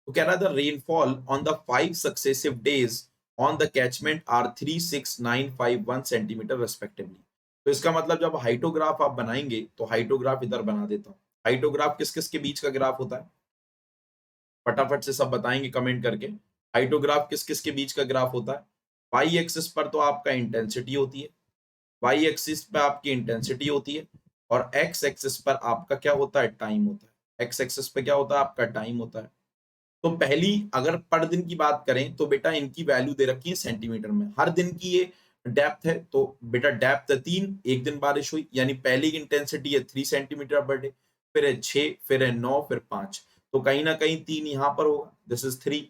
तो कह रहा था rainfall on the 5 successive days on the catchment are 36951 centimetre respectively. तो इसका मतलब जब हाइटोग्राफ आप बनाएंगे, तो हाइटोग्राफ इधर बना देता हूं। हाइटोग्राफ किस किस के बीच का ग्राफ होता है? फटाफट से सब बताएंगे कमेंट करके। हाइटोग्राफ किस किस के बीच का ग्राफ होता है? वाई एक्सिस पर तो आपका इंटेंसिटी होती है, वाई एक्सिस पर आपकी इंटेंसिटी होती है, और एक्स एक्सिस पर आपका क्या होता है? टाइम होता है। एक्स एक्सिस पे क्या होता है? आपका टाइम होता है। तो पहली, अगर पर दिन की बात करें, तो बेटा इनकी वैल्यू दे रखी है सेंटीमीटर में। हर दिन की ये डेप्थ है, तो बेटा डेप्थ है 3, एक दिन बारिश हुई, यानी पहली इंटेंसिटी है 3 सेंटीमीटर पर डे, फिर है 6, फिर है 9, फिर 5। तो कहीं ना कहीं 3 यहां पर होगा, दिस इज 3।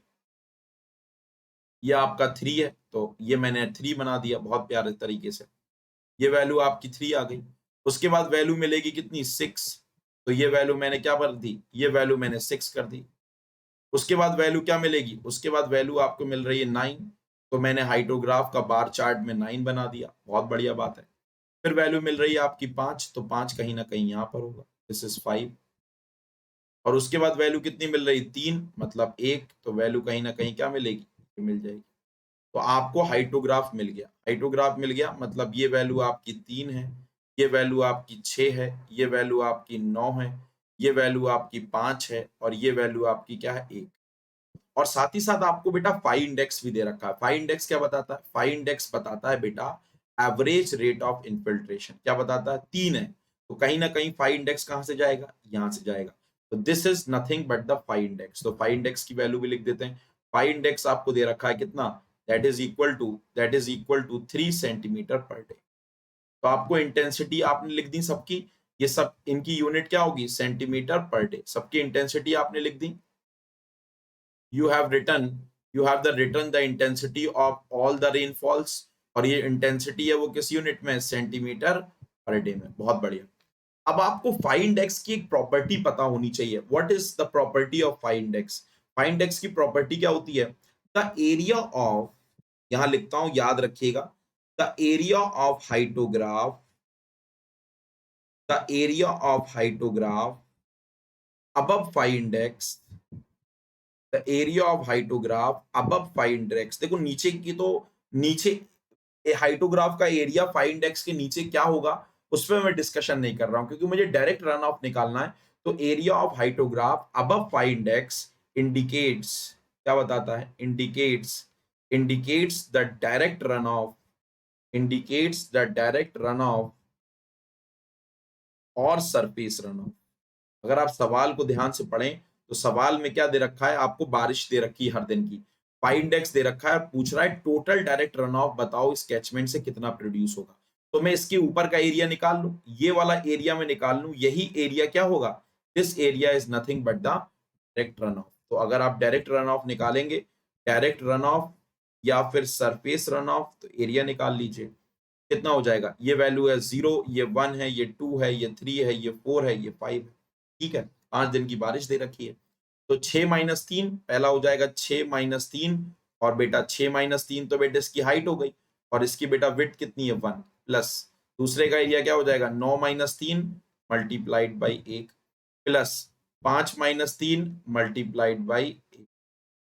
ये आपका 3 है, तो ये मैंने 3 बना दिया बहुत प्यारे तरीके से। ये वैल्यू आपकी 3 आ गई। उसके बाद वैल्यू मिलेगी कितनी? 6। तो ये वैल्यू मैंने क्या कर दी? ये वैल्यू मैंने 6 कर दी। उसके बाद वैल्यू क्या मिलेगी? उसके बाद वैल्यू आपको मिल रही है 9। तो मैंने हाइड्रोग्राफ का बार चार्ट में 9 बना दिया, बहुत बढ़िया बात है। फिर वैल्यू मिल रही है आपकी 5, तो 5 कहीं ना कहीं यहाँ पर होगा, दिस इज 5। और उसके बाद वैल्यू कितनी मिल रही? 3, मतलब 1, तो वैल्यू कहीं ना कहीं क्या मिलेगी? ये मिल जाएगी। तो आपको हाइड्रोग्राफ मिल गया। हाइड्रोग्राफ मिल गया मतलब ये वैल्यू आपकी 3 है, ये वैल्यू आपकी 6 है, ये वैल्यू आपकी 9 है, ये वैल्यू आपकी 5 है, और ये वैल्यू आपकी क्या है? 1। और साथ ही साथ आपको बेटा फाई इंडेक्स भी दे रखा है। फाई इंडेक्स क्या बताता है? फाई इंडेक्स बताता है बेटा एवरेज रेट ऑफ इन्फिल्ट्रेशन। क्या बताता है? 3 है, तो कहीं ना कहीं फाई इंडेक्स कहां से जाएगा? यहां से जाएगा। तो this is nothing but the phi index. तो फाई इंडेक्स की वैल्यू भी लिख देते हैं। फाई इंडेक्स आपको दे रखा है कितना? That is equal to 3 centimetre per day. तो आपको इंटेंसिटी आपने लिख दी सबकी, ये सब इनकी यूनिट क्या होगी? Centimetre per day. सबकी इंटेंसिटी आपने लिख दी। you have written you have the written the intensity of all the rainfalls और ये इंटेंसिटी है वो किस यूनिट में, सेंटीमीटर पर डे में। बहुत बढ़िया। अब आपको फाइंड एक्स की एक प्रॉपर्टी पता होनी चाहिए। What is the property of find x? Find x की प्रॉपर्टी क्या होती है? द एरिया ऑफ, यहां लिखता हूं याद रखिएगा, the area of hyetograph, the area of hyetograph above phi index, the area of hyetograph above phi index। देखो नीचे की तो नीचे हाइटोग्राफ का एरिया फाई इंडेक्स के नीचे क्या होगा उस पर मैं डिस्कशन नहीं कर रहा हूं, क्योंकि मुझे डायरेक्ट रन ऑफ निकालना है। तो area of hyetograph above phi index indicates, क्या बताता है, indicates the direct run off, indicates the direct run off और सरफेस रन ऑफ। अगर आप सवाल को ध्यान से पढ़ें तो सवाल में क्या दे रखा है, आपको बारिश दे रखी है हर दिन की, पाई इंडेक्स दे रखा है, पूछ रहा है टोटल डायरेक्ट रन ऑफ बताओ इस कैचमेंट से कितना प्रोड्यूस होगा। तो मैं इसके ऊपर का एरिया निकाल लूं, ये वाला एरिया में निकाल लूं, यही एरिया क्या होगा, this area is nothing but the direct run off. तो अगर आप डायरेक्ट रन ऑफ निकालेंगे, डायरेक्ट रन ऑफ या फिर सरफेस रन ऑफ, तो एरिया निकाल लीजिए कितना हो जाएगा। ये वैल्यू है 0, ये 1 है, ये 2 है, ये 3 है, ये 4 है, ये 5 है। ठीक है, 5 दिन की बारिश दे रखी है। तो 6 माइनस 3 पहला हो जाएगा, 6 माइनस 3, और बेटा 6 माइनस 3 तो बेटा इसकी हाइट हो गई, और इसकी बेटा विड्थ कितनी है 1, प्लस दूसरे का एरिया क्या हो जाएगा 9 minus 3 multiplied by 1, plus 5 minus 3 multiplied by 1।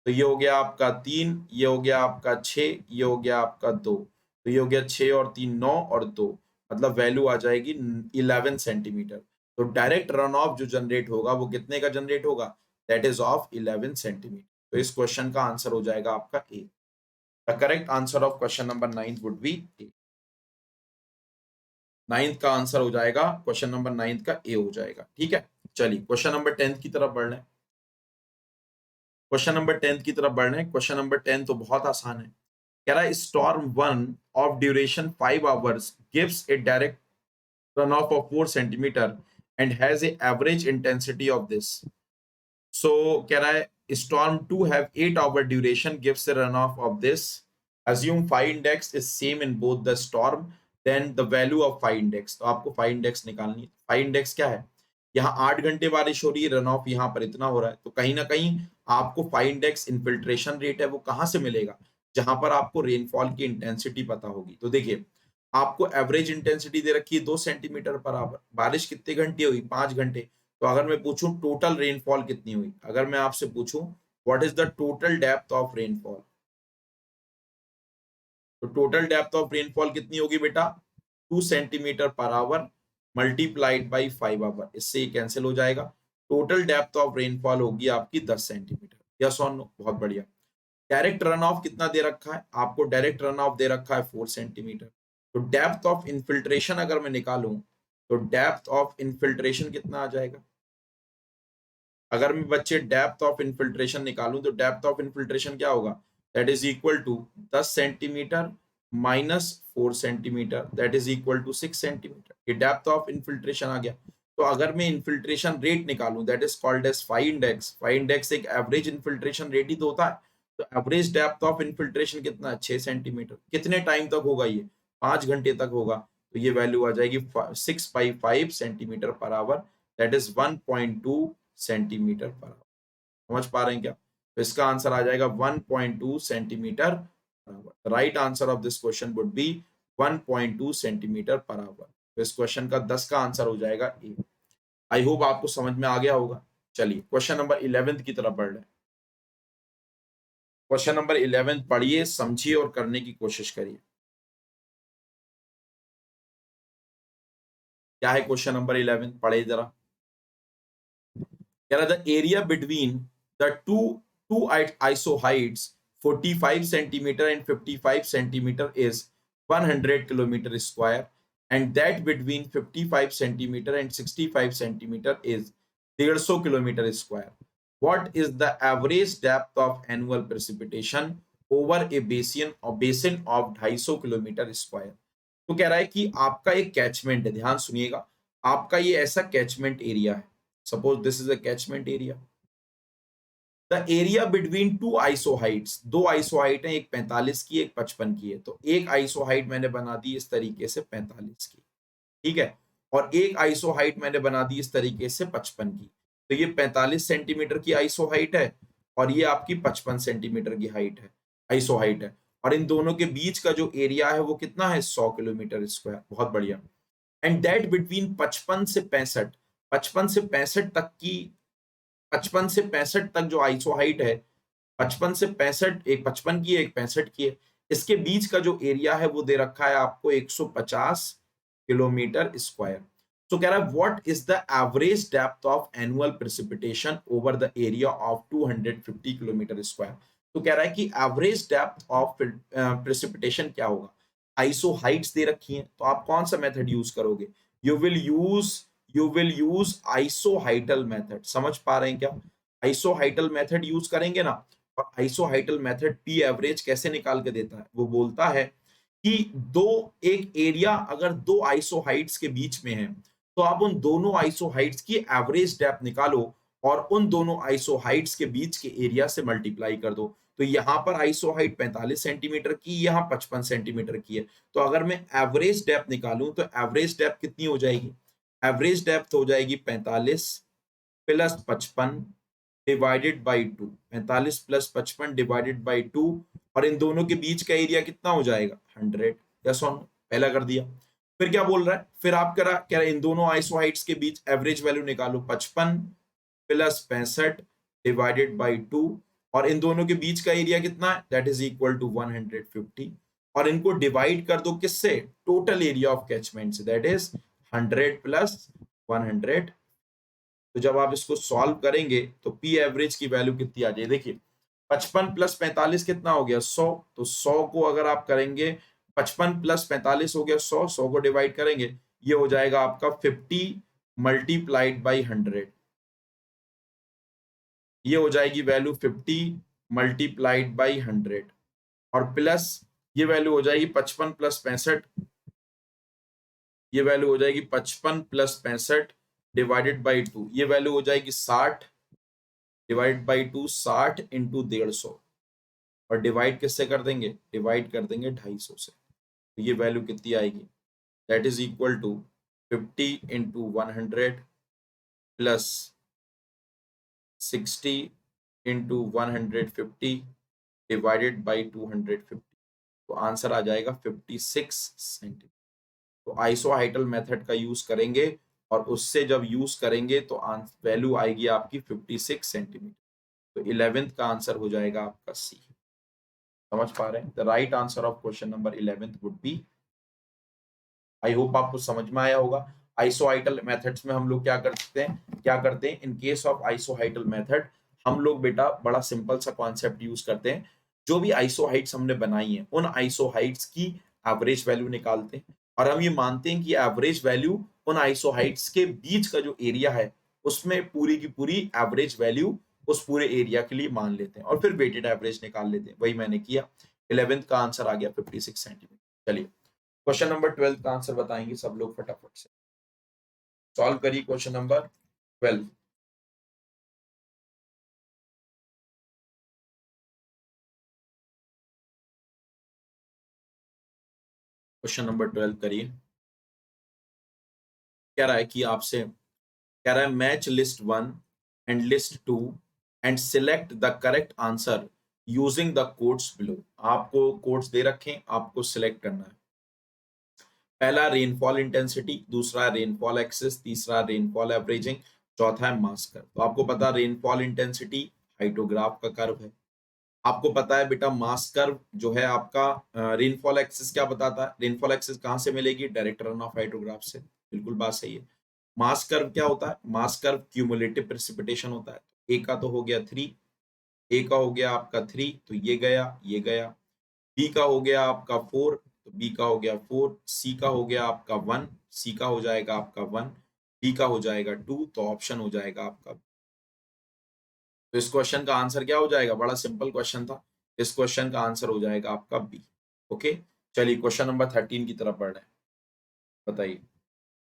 तो ये हो गया आपका 3, ये हो गया आपका 6, ये हो गया आपका 2। तो ये हो गया 6 और 3 9 और 2, मतलब वैल्यू आ जाएगी 11 सेंटीमीटर। तो डायरेक्ट रन ऑफ जो जनरेट होगा वो कितने का जनरेट होगा, दैट इज ऑफ 11 सेंटीमीटर। तो इस क्वेश्चन का आंसर हो जाएगा आपका A. The correct answer of question number 9 would be A. 9th का आंसर हो जाएगा, क्वेश्चन नंबर 9 का ए हो जाएगा। ठीक है, चलिए क्वेश्चन नंबर 10 की तरफ बढ़ रहे हैं। क्वेश्चन नंबर 10 की तरफ बढ़ रहे हैं। क्वेश्चन नंबर 10 तो बहुत आसान है। कह रहा है storm 1 of duration 5 hours gives A direct runoff of 4 centimeter and has a average intensity of this. So कह रहा है storm 2 have 8 hour duration gives a runoff of this. Assume phi index is same in both the storm, then the value of phi index। तो आपको phi index निकालनी है। phi index क्या है, यहाँ 8 घंटे बारिश हो रही है, रन ऑफ यहाँ पर इतना हो रहा है, तो कहीं ना कहीं आपको phi index इन्फिल्ट्रेशन रेट है वो कहाँ से मिलेगा, जहां पर आपको रेनफॉल की इंटेंसिटी पता होगी। तो देखिए आपको एवरेज इंटेंसिटी दे रखी है 2 सेंटीमीटर पर आवर, बारिश कितने घंटे हुई 5 घंटे। तो अगर मैं पूछूं टोटल रेनफॉल कितनी हुई, अगर मैं आपसे पूछूं what is the total depth of rainfall, तो टोटल डेप्थ ऑफ रेनफॉल कितनी होगी बेटा 2 centimetre per hour multiplied by 5 our, इससे ये कैंसिल हो जाएगा। टोटल डेप्थ ऑफ रेनफॉल होगी आपकी 10 सेंटीमीटर। यस और नो, बहुत बढ़िया। डायरेक्ट रन ऑफ कितना दे रखा है आपको, डायरेक्ट रन ऑफ दे रखा है 4 सेंटीमीटर। तो डेप्थ ऑफ इन्फिल्ट्रेशन अगर मैं निकालूं तो डेप्थ ऑफ इन्फिल्ट्रेशन कितना आ जाएगा, अगर मैं बच्चे डेप्थ ऑफ इन्फिल्ट्रेशन निकालूं तो डेप्थ ऑफ इन्फिल्ट्रेशन क्या होगा, that is equal to 10 centimetre minus 4 centimetre, that is equal to 6 centimetre. ये डेप्थ ऑफ इन्फिल्ट्रेशन आ गया। तो अगर मैं इन्फिल्ट्रेशन रेट निकालूं that is called as phi index, phi index एक एवरेज इन्फिल्ट्रेशन रेट ही तो होता है। तो एवरेज डेप्थ ऑफ इन्फिल्ट्रेशन कितना है 6 सेंटीमीटर। कितने टाइम तक होगा ये, 5 घंटे तक होगा। तो ये वैल्यू आ जाएगी 6/5 centimetre per hour, that is 1.2 centimetre per hour. समझ पा रहे हैं क्या, तो इसका आंसर आ जाएगा 1.2 centimetre per hour. Right answer of this question would B 1.2 centimetre per hour. तो इस क्वेश्चन का 10 का आंसर हो जाएगा ए। आई होप आपको समझ में आ गया होगा। चलिए क्वेश्चन नंबर 11 की तरफ बढ़ रहे हैं। क्वेश्चन नंबर 11 पढ़िए, समझिए और करने की कोशिश करिए। क्या है क्वेश्चन नंबर 11, पढ़े जरा। कह रहा the area between the two isoheids 45 centimeter and 55 centimeter is 100 kilometer square, and that between 55 centimeter and 65 centimeter is 150 kilometer square. What is the average depth of annual precipitation over a basin of 250 kilometre square. तो कह रहा है कि आपका एक catchment है, ध्यान सुनिएगा, आपका ये ऐसा कैचमेंट एरिया है। Suppose this is a catchment area, the area between two isohyets, दो आइसोहाइट है, एक 45 की एक 55 की है, तो एक आइसोहाइट मैंने बना दी इस तरीके से 45 की, ठीक है, और एक आइसोहाइट मैंने बना दी इस तरीके से 55 की। तो ये 45 सेंटीमीटर की आइसोहाइट है और ये आपकी 55 सेंटीमीटर की हाइट है, आइसोहाइट है, और इन दोनों के बीच का जो एरिया है वो कितना है, 100 किलोमीटर स्क्वायर। बहुत बढ़िया। एंड दैट बिटवीन 55 से 65, 55 से 65 तक की, 55 से 65 तक जो आइसोहाइट है, 55 से 65, एक 55 की है एक 65 की है, इसके बीच का जो एरिया है वो दे रखा है आपको 150 किलोमीटर स्क्वायर। तो कह रहा है what is the average depth of annual precipitation over the area of 250 kilometre square. तो कह रहा है कि एवरेज डेप्थ ऑफ प्रेसिपिटेशन क्या होगा। आइसोहाइट्स दे रखी हैं, तो आप कौन सा मेथड यूज करोगे, यू विल यूज आइसोहाइटल मेथड। समझ पा रहे हैं क्या, आइसोहाइटल मेथड यूज करेंगे ना। और आइसोहाइटल मेथड पी एवरेज कैसे निकाल के देता है, वो बोलता है कि दो, एक एरिया अगर दो आइसोहाइट्स के बीच में है तो आप उन दोनों आइसोहाइट्स की एवरेज डेप्थ निकालो और उन दोनों आइसोहाइट्स के बीच के एरिया से मल्टीप्लाई कर दो। तो यहां पर आइसोहाइट 45 सेंटीमीटर की, यहां 55 सेंटीमीटर की है, तो अगर मैं एवरेज डेप्थ निकालूं तो एवरेज डेप्थ कितनी हो जाएगी, एवरेज डेप्थ हो जाएगी 45 plus 55 divided by 2, 45 plus 55 divided by 2, और इन दोनों के बीच का एरिया कितना हो जाएगा 100। यस और नो, पहला कर दिया। फिर क्या बोल रहा है, फिर आप कह रहा है इन दोनों आइसोहाइट्स के बीच एवरेज वैल्यू निकालो, 55 प्लस 65 डिवाइडेड बाई 2, और इन दोनों के बीच का एरिया कितना है, दैट इज इक्वल टू 150, और इनको डिवाइड कर दो किससे, टोटल एरिया ऑफ कैचमेंट से, दैट इज 100 प्लस 100। तो जब आप इसको सॉल्व करेंगे तो पी एवरेज की वैल्यू कितनी आ जाए, देखिए 55 प्लस 45 कितना हो गया 100, तो 100 को अगर आप करेंगे, 55 प्लस 45 हो गया 100, 100 को डिवाइड करेंगे, ये हो जाएगा आपका 50 मल्टीप्लाइड बाई 100, ये हो जाएगी वैल्यू 50 मल्टीप्लाइड बाई 100, और प्लस ये वैल्यू हो जाएगी 55 प्लस 65, ये वैल्यू हो जाएगी 55 प्लस 65 डिवाइडेड बाई 2, ये वैल्यू हो जाएगी 60 डिवाइड बाई 2, 60 इंटू 150, और डिवाइड किससे कर देंगे, डिवाइड कर देंगे 250 से, तो ये वैल्यू कितनी आएगी, that is equal to 50 into 100 plus 60 into 150 divided by 250, तो आंसर आ जाएगा 56 सेंटीमीटर। तो आइसोहाइटल मेथड का यूज करेंगे और उससे जब यूज करेंगे तो वैल्यू आएगी आपकी 56 सेंटीमीटर। तो 11th का आंसर हो जाएगा आपका सी। समझ पा रहे हैं, the right answer of question number 11th would be. I hope आपको समझ में आया होगा। आइसोहाइटल मेथड्स में हम लोग क्या करते हैं इन केस ऑफ आइसोहाइटल मेथड, हम लोग बेटा बड़ा सिंपल सा कॉन्सेप्ट यूज करते हैं, जो भी आइसोहाइट्स हमने बनाई है उन आइसोहाइट्स की एवरेज वैल्यू निकालते हैं, और हम ये मानते हैं कि एवरेज वैल्यू उन आइसोहाइट्स के बीच का जो एरिया है उसमें पूरी की पूरी एवरेज वैल्यू उस पूरे एरिया के लिए मान लेते हैं और फिर वेटेड एवरेज निकाल लेते हैं, वही मैंने किया। 11th का आंसर आ गया 56 सेंटीमीटर। चलिए क्वेश्चन नंबर 12 का आंसर बताएंगे सब लोग फटाफट से। सॉल्व करिए क्वेश्चन नंबर 12। क्वेश्चन नंबर 12 करिए। कह रहा है कि आपसे, कह रहा है match list 1 and list 2 and select the correct answer using the codes below. आपको कोड्स दे रखे हैं, आपको सिलेक्ट करना है। पहला रेनफॉल इंटेंसिटी, दूसरा रेनफॉल एक्सेस, तीसरा रेनफॉल एवरेजिंग, चौथा है मास कर्व। तो आपको पता रेनफॉल इंटेंसिटी हाइड्रोग्राफ का कर्व है, आपको पता है बेटा मास कर्व जो है आपका, रेनफॉल एक्सिस क्या बताता है, रेनफॉल एक्सिस कहां से मिलेगी, डायरेक्ट रन ऑफ हाइड्रोग्राफ से, बिल्कुल बात सही है। मास कर्व क्या होता है, मास कर्व क्यूमुलेटिव प्रेसिपिटेशन होता है। ए का तो हो गया 3, ए का हो गया आपका 3, तो ये गया ये गया। बी का हो गया आपका 4, तो बी का हो गया 4, सी का हो गया आपका 1, सी का हो जाएगा आपका 1, डी का हो जाएगा 2, तो ऑप्शन हो जाएगा आपका। तो इस क्वेश्चन का आंसर क्या हो जाएगा, बड़ा सिंपल क्वेश्चन था, इस क्वेश्चन का आंसर हो जाएगा आपका बी। ओके, चलिए क्वेश्चन नंबर 13 की तरफ बढ़ रहे हैं। बताइए,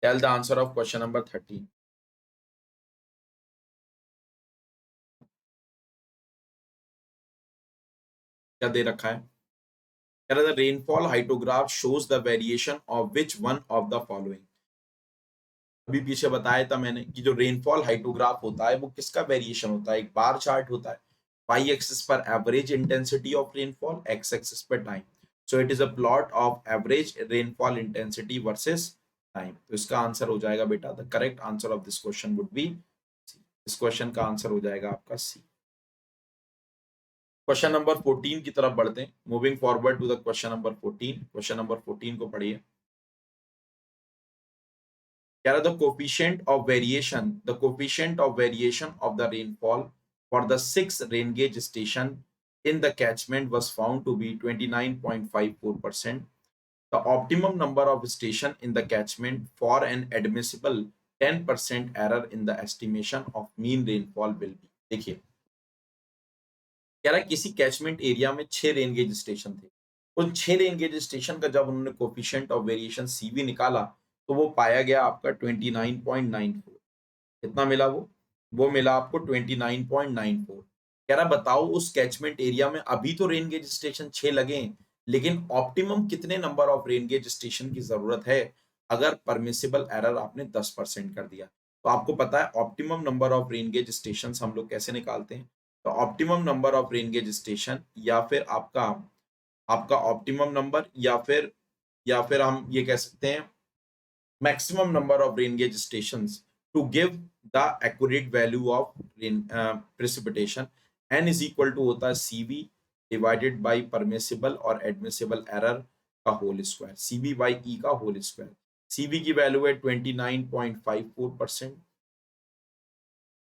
tell the answer of question number 13। क्या दे रखा है, कह रहा था rainfall hydrograph shows the variation of which one of the following. अभी पीछे बताया था मैंने कि जो रेनफॉल हाइड्रोग्राफ होता है वो किसका वेरिएशन होता है, एक बार चार्ट होता है, वाई एक्सिस पर average intensity of rainfall, X axis पर time. So it is a plot of average rainfall intensity versus time. तो इसका आंसर हो जाएगा बेटा, the correct answer of this question would be C. इस क्वेश्चन का answer हो जाएगा आपका सी। क्वेश्चन नंबर 14 की तरफ बढ़ते हैं, moving forward to the question number 14। Question number 14 को पढ़िए। कह रहा the coefficient of variation of the rainfall for the 6 rain gauge station in the catchment was found to be 29.54%. The optimum number of station in the catchment for an admissible 10% error in the estimation of mean rainfall will be। देखिए कह रहा है किसी catchment area में 6 rain gauge station थे, उन 6 rain gauge station का जब उन्होंने कोफिशिएंट ऑफ वेरिएशन सीवी निकाला तो वो पाया गया आपका 29.94। कितना मिला वो मिला आपको 29.94। कह रहा बताओ उस कैचमेंट एरिया में अभी तो रेन गेज स्टेशन 6 लगे हैं, लेकिन ऑप्टिमम कितने number of rain gauge station की जरूरत है अगर परमिसिबल एरर आपने 10% कर दिया। तो आपको पता है optimum number of rain gauge station हम लोग कैसे निकालते हैं, तो optimum number of rain gauge station या फिर आपका आपका ऑप्टिमम नंबर या फिर हम ये कह सकते हैं maximum number of rain gauge stations to give the accurate value of rain precipitation। n is equal to होता है cv divided by permissible और admissible error का whole square, cv by e का होल स्क्वायर। cv की वैल्यू है 29.54%,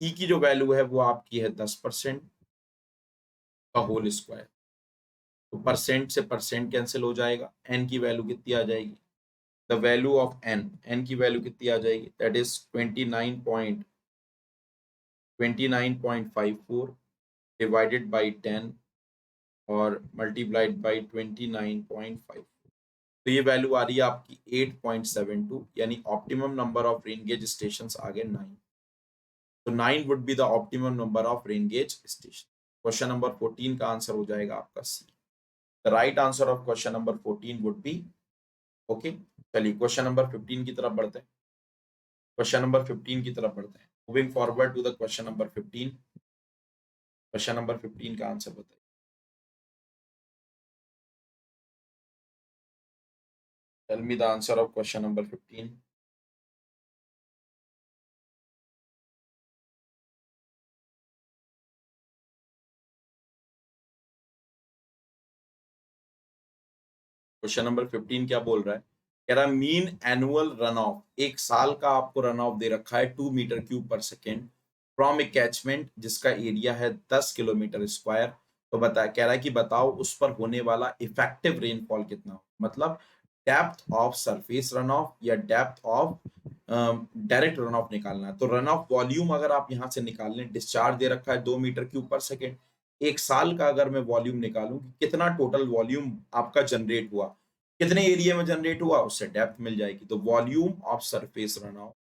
e की जो वैल्यू है वो आपकी है 10% का होल स्क्वायर। तो परसेंट से परसेंट कैंसिल हो जाएगा, n की वैल्यू कितनी आ जाएगी, द वैल्यू ऑफ n की वैल्यू कितनी आ जाएगी, दैट इज 29.54 डिवाइडेड बाय 10 और मल्टीप्लाइड बाय 29.5। तो ये वैल्यू आ रही है आपकी 8.72, यानी optimum number of rain gauge stations आ गए 9। तो 9 would be the optimum number of rain gauge station. Question number 14 का आंसर हो जाएगा आपका C. The right answer of question number 14 would be okay. चलिए क्वेश्चन नंबर 15 की तरफ बढ़ते हैं। क्वेश्चन नंबर 15 की तरफ बढ़ते हैं, moving forward to the question number 15। Question number 15 का आंसर बताइए। Tell me the answer of question number 15। Question number 15 क्या बोल रहा है, कह रहा है मीन एनुअल रन ऑफ, एक साल का आपको रन ऑफ दे रखा है 2 मीटर क्यूब पर सेकेंड फ्रॉम ए कैचमेंट जिसका एरिया है 10 किलोमीटर स्क्वायर। तो बता कह रहा है कि बताओ उस पर होने वाला इफेक्टिव रेनफॉल कितना हो, मतलब depth of surface run off या depth of direct run off निकालना है। तो रन ऑफ वॉल्यूम अगर आप यहाँ से निकाल लें, डिस्चार्ज दे रखा है 2 मीटर क्यूब पर सेकेंड, एक साल का अगर मैं वॉल्यूम निकालूं कि कितना टोटल वॉल्यूम आपका जनरेट हुआ, कितने एरिया में जनरेट हुआ, उससे डेप्थ मिल जाएगी। तो volume of surface run off,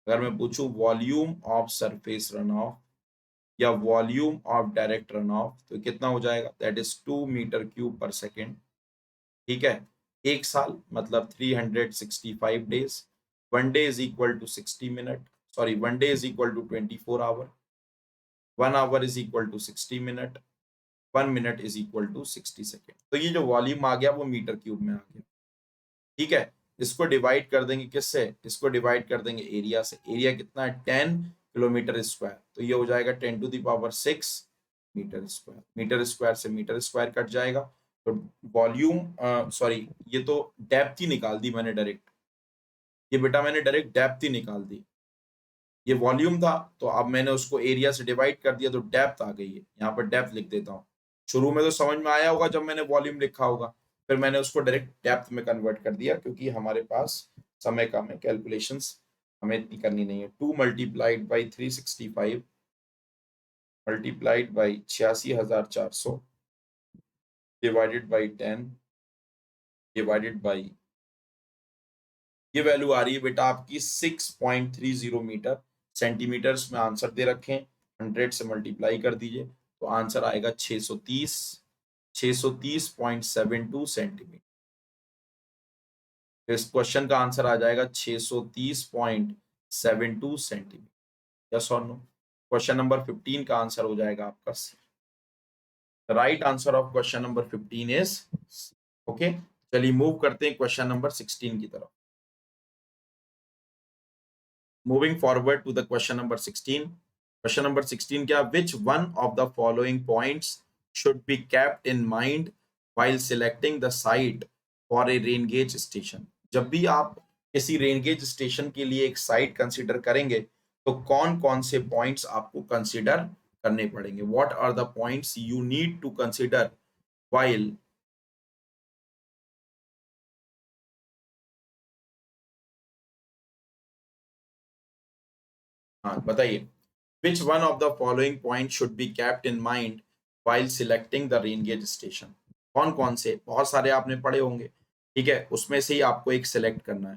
अगर मैं पूछूं volume of surface run off या volume of direct run off, तो कितना हो जाएगा, दैट इज 2 मीटर क्यूब पर सेकेंड। ठीक है, एक साल मतलब 365 days, one day is equal to 60 minute, sorry one day is equal to 24 hour, 1 hour is equal to 60 minute, 1 minute is equal to 60 second. तो ये जो वॉल्यूम आ गया वो मीटर क्यूब में आ गया। ठीक है, इसको डिवाइड कर देंगे किससे, इसको डिवाइड कर देंगे एरिया से। एरिया कितना है 10 किलोमीटर स्क्वायर, तो ये हो जाएगा 10⁶ मीटर स्क्वायर। मीटर स्क्वायर से मीटर स्क्वायर कट जाएगा। तो वॉल्यूम सॉरी ये तो डेप्थ ही निकाल दी मैंने डायरेक्ट, ये बेटा मैंने डायरेक्ट डेप्थ ही निकाल दी। ये वॉल्यूम था तो अब मैंने उसको एरिया से डिवाइड कर दिया तो डेप्थ आ गई है। यहाँ पर डेप्थ लिख देता हूँ। शुरू में तो समझ में आया होगा जब मैंने वॉल्यूम लिखा होगा, फिर मैंने उसको डायरेक्ट डेप्थ में कन्वर्ट कर दिया क्योंकि हमारे पास समय कम है, कैलकुलेशंस हमें इतनी करनी नहीं है। 2 multiplied by 365 multiplied by 86,400 divided by 10 divided by, ये वैल्यू आ रही है बेटा आपकी 6.30 मीटर। सेंटीमीटर्स में आंसर दे रखे हैं, 100 से मल्टीप्लाई कर दीजिए तो आंसर आएगा 630.72 सेंटीमीटर। इस क्वेश्चन का आंसर आ जाएगा 630.72 सेंटीमीटर। यस और नो? क्वेश्चन नंबर 15 का आंसर हो जाएगा आपका C. The right answer of question number 15 is okay. चलिए मूव करते हैं क्वेश्चन नंबर 16 की तरफ। Moving forward to the question number 16. Question number 16 क्या? Which one of the following points should be kept in mind while selecting the site for a rain gauge station? जब भी आप किसी rain gauge station के लिए एक site consider करेंगे तो कौन कौन से पॉइंट्स आपको कंसीडर करने पड़ेंगे? What are the points you need to consider while हाँ बताइए। Which one of the following points should be kept in mind while selecting the rain gauge station? कौन कौन से? बहुत सारे आपने पढ़े होंगे, ठीक है, उसमें से ही आपको एक सिलेक्ट करना है।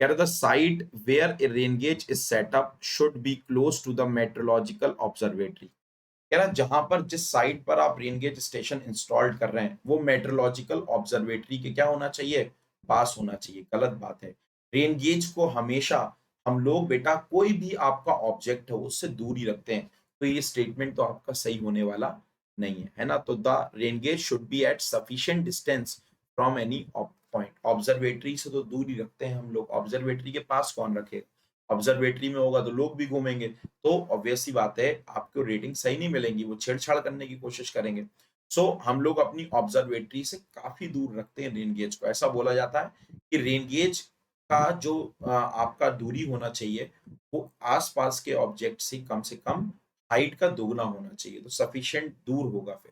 कह रहा था site where a rain gauge is set up should be close to the metrological observatory. कह रहा जहां पर जिस साइट पर आप रेन गेज स्टेशन इंस्टॉल कर रहे हैं वो मेट्रोलॉजिकल ऑब्जर्वेटरी के क्या होना चाहिए? पास होना चाहिए। गलत बात है। रेन गेज को हमेशा हम लोग बेटा कोई भी आपका ऑब्जेक्ट है उससे दूर ही रखते हैं, तो ये स्टेटमेंट तो आपका सही होने वाला नहीं है, है ना? तो the rain gauge should be at sufficient distance from any point. Observatory से तो दूर ही रखते हैं हम लोग। ऑब्जर्वेटरी के पास कौन रखेगा? ऑब्जर्वेटरी में होगा तो लोग भी घूमेंगे, तो ऑब्वियस सी बात है आपको रेटिंग सही नहीं मिलेंगी, वो छेड़छाड़ करने की कोशिश करेंगे। सो हम लोग अपनी ऑब्जर्वेटरी से काफी दूर रखते हैं रेन गेज को। ऐसा बोला जाता है कि रेन गेज का जो आपका दूरी होना चाहिए वो आसपास के ऑब्जेक्ट से कम हाइट का दोगुना होना चाहिए, तो सफिशिएंट दूर होगा फिर।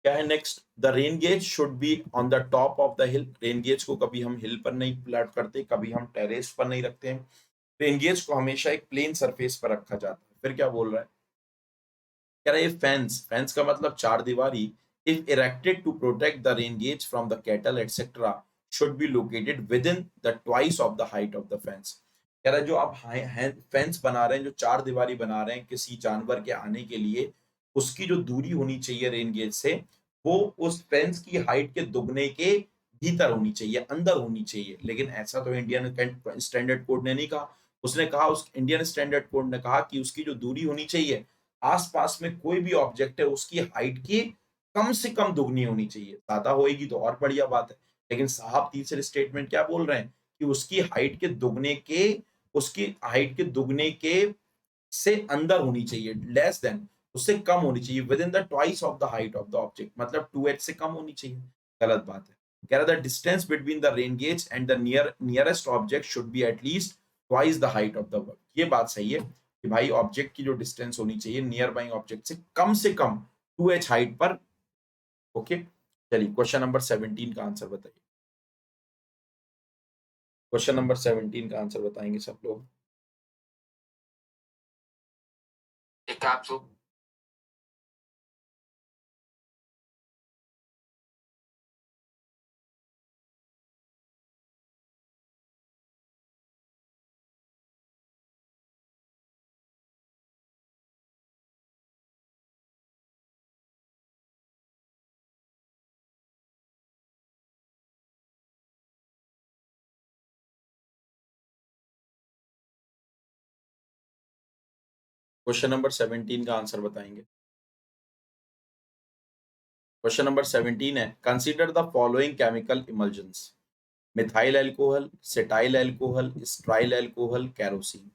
क्या है next? The rain gauge should be on the top of the hill. Rain gauge को कभी हम हिल पर नहीं प्लॉट करते, कभी हम टेरेस पर नहीं रखते हैं। रेन गेज को हमेशा एक प्लेन सरफेस पर रखा जाता है। फिर क्या बोल रहा है? कह रहा है फेंस, फेंस का मतलब चार दीवारी, if erected to protect the rain gauge from the cattle etcetera should be located within the twice of the height of the fence. कह रहा है जो आप फेंस बना रहे हैं, जो चार दीवारी बना रहे हैं किसी जानवर के आने के लिए, उसकी जो दूरी होनी चाहिए रेन गेज से वो उस फेंस की हाइट के दुगने के भीतर होनी चाहिए, अंदर होनी चाहिए। लेकिन ऐसा तो इंडियन स्टैंडर्ड कोड ने नहीं कहा। उसने कहा, उस इंडियन स्टैंडर्ड कोड ने कहा कि उसकी जो दूरी होनी चाहिए आसपास में कोई भी ऑब्जेक्ट है उसकी हाइट की कम से कम दुगनी होनी चाहिए। ज्यादा होएगी तो और बढ़िया बात है, लेकिन साहब तीसरे स्टेटमेंट क्या बोल रहे हैं कि उसकी हाइट के दुगने के से अंदर होनी चाहिए, लेस देन, उससे कम होनी चाहिए, with in the twice of the height of the object, मतलब 2h से कम होनी चाहिए। गलत बात है। कह रहा the distance between the rain gauge and the nearest object should be at least twice the height of the work. ये बात सही है कि भाई ऑब्जेक्ट की जो डिस्टेंस होनी चाहिए नियर बाई ऑब्जेक्ट से कम 2h हाइट पर। ओके, चलिए क्वेश्चन नंबर 17 का आंसर बताइए। क्वेश्चन नंबर 17 का आंसर बताएंगे सब लोग। एक आप लोग क्वेश्चन नंबर 17 का आंसर बताएंगे। क्वेश्चन नंबर 17 है, consider the following chemical emulsions: methyl alcohol, cetyl alcohol, stearyl alcohol, kerosene.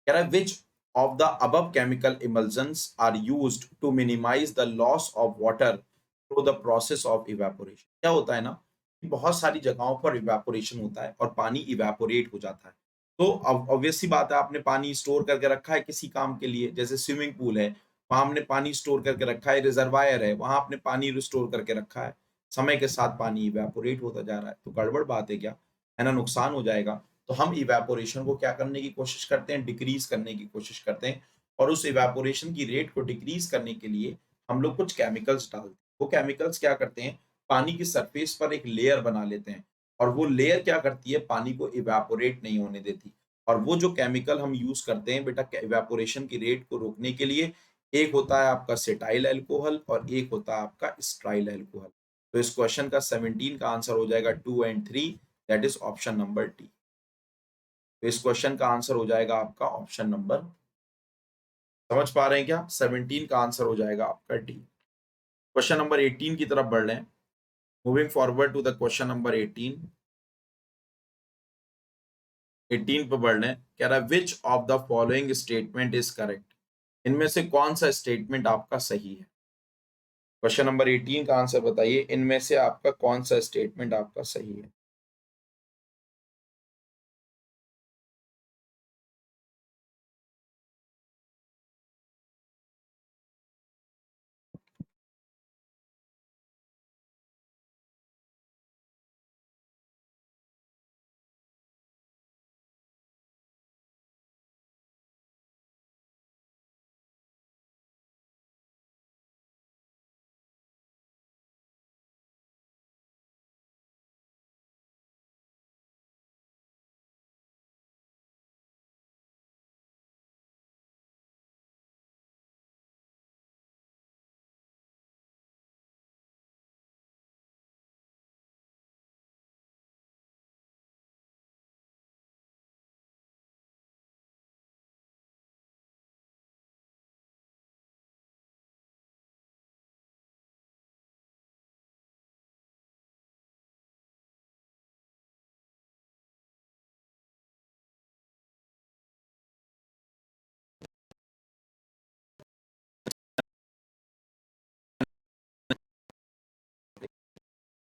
कह रहा है which of the above chemical emulsions are used to minimise the loss of water through the process of evaporation. क्या होता है ना कि बहुत सारी जगहों पर इवेपोरेशन होता है और पानी इवेपोरेट हो जाता है। तो अब ऑब्वियस सी बात है, आपने पानी स्टोर करके रखा है किसी काम के लिए, जैसे स्विमिंग पूल है वहां हमने पानी स्टोर करके रखा है, रिजर्वायर है वहां आपने पानी स्टोर करके रखा है, समय के साथ पानी इवेपोरेट होता जा रहा है, तो गड़बड़ बात है क्या? है ना, नुकसान हो जाएगा। तो हम इवेपोरेशन को क्या करने की कोशिश करते हैं? डिक्रीज करने की कोशिश करते हैं। और उस इवेपोरेशन की रेट को डिक्रीज करने के लिए हम लोग कुछ केमिकल्स डालते हैं। वो केमिकल्स क्या करते हैं? पानी की सरफेस पर एक लेयर बना लेते हैं और वो लेयर क्या करती है? पानी को इवेपोरेट नहीं होने देती। और वो जो केमिकल हम यूज करते हैं बेटा इवेपोरेशन की रेट को रोकने के लिए, एक होता है आपका सेटाइल अल्कोहल और एक होता है आपका स्ट्राइल अल्कोहल। तो इस क्वेश्चन का 17 का आंसर हो जाएगा 2 and 3, that is option number D. तो इस क्वेश्चन का आंसर हो जाएगा आपका ऑप्शन नंबर, समझ पा रहे हैं क्या? 17 का आंसर हो जाएगा आपका डी। क्वेश्चन नंबर 18 की तरफ बढ़ रहे हैं। Moving forward to the question number 18। 18 पे बढ़ रहे हैं, कह रहा है which of the following statement is correct. इनमें से कौन सा स्टेटमेंट आपका सही है? क्वेश्चन नंबर 18 का आंसर बताइए, इनमें से आपका कौन सा स्टेटमेंट आपका सही है?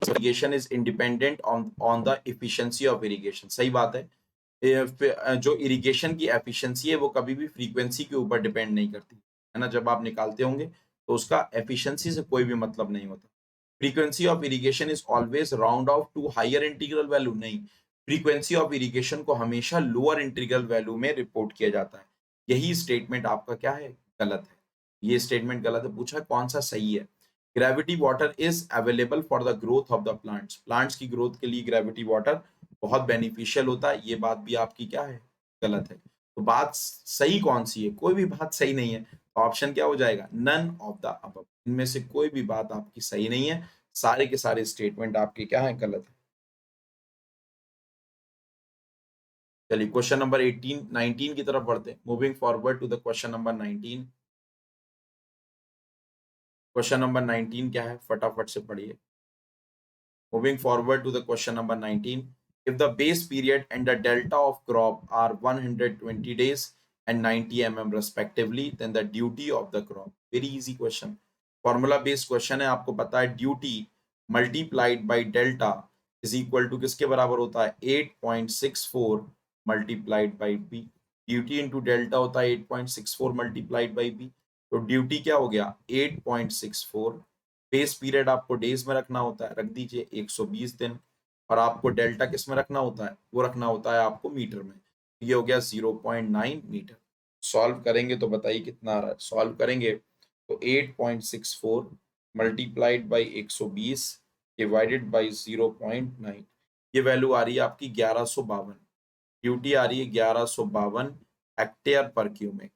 Irrigation is independent on the efficiency of irrigation, सही बात है। जो इरिगेशन की एफिशिएंसी है वो कभी भी फ्रीक्वेंसी के ऊपर डिपेंड नहीं करती है ना। जब आप निकालते होंगे तो उसका एफिशिएंसी से कोई भी मतलब नहीं होता। Frequency of irrigation is always round off to higher integral value, नहीं, फ्रीक्वेंसी ऑफ इरिगेशन को हमेशा लोअर इंटीग्रल वैल्यू में रिपोर्ट किया जाता है। यही स्टेटमेंट आपका क्या है? गलत है। ये स्टेटमेंट गलत है। पूछा कौन सा सही है? Gravity water is available for the growth of the plants, plants की ग्रोथ के लिए ग्रेविटी वाटर बहुत बेनिफिशियल होता है। ये बात भी आपकी क्या है? गलत है। तो बात सही कौन सी है? कोई भी बात सही नहीं है। ऑप्शन क्या हो जाएगा? None of the above. इनमें से कोई भी बात आपकी सही नहीं है। सारे के सारे स्टेटमेंट आपके क्या है? गलत है। चलिए क्वेश्चन नंबर 18 19 की तरफ बढ़ते हैं। Moving forward to the question number 19। Question number 19 क्या है? फटाफट से पढ़िए। Moving forward to the question number 19. If the base period and the delta of crop are 120 days and 90 respectively, then the duty of the crop. Very easy question. Formula based question है, आपको पता है duty multiplied by delta is equal to किसके बराबर होता है? 8.64 multiplied by B. Duty into delta होता है 8.64 multiplied by B. तो ड्यूटी क्या हो गया? 8.64। बेस पीरियड आपको डेज में रखना होता है, रख दीजिए 120 दिन। और आपको डेल्टा किस में रखना होता है? वो रखना होता है आपको मीटर में। ये हो गया 0.9 मीटर। सॉल्व करेंगे तो बताइए कितना आ रहा है। सॉल्व करेंगे तो 8.64 मल्टीप्लाइड बाई 120 डिवाइडेड बाई 0.9, ये वैल्यू आ रही है आपकी 1152। ड्यूटी आ रही है 1152 हेक्टेयर पर क्यूबिक।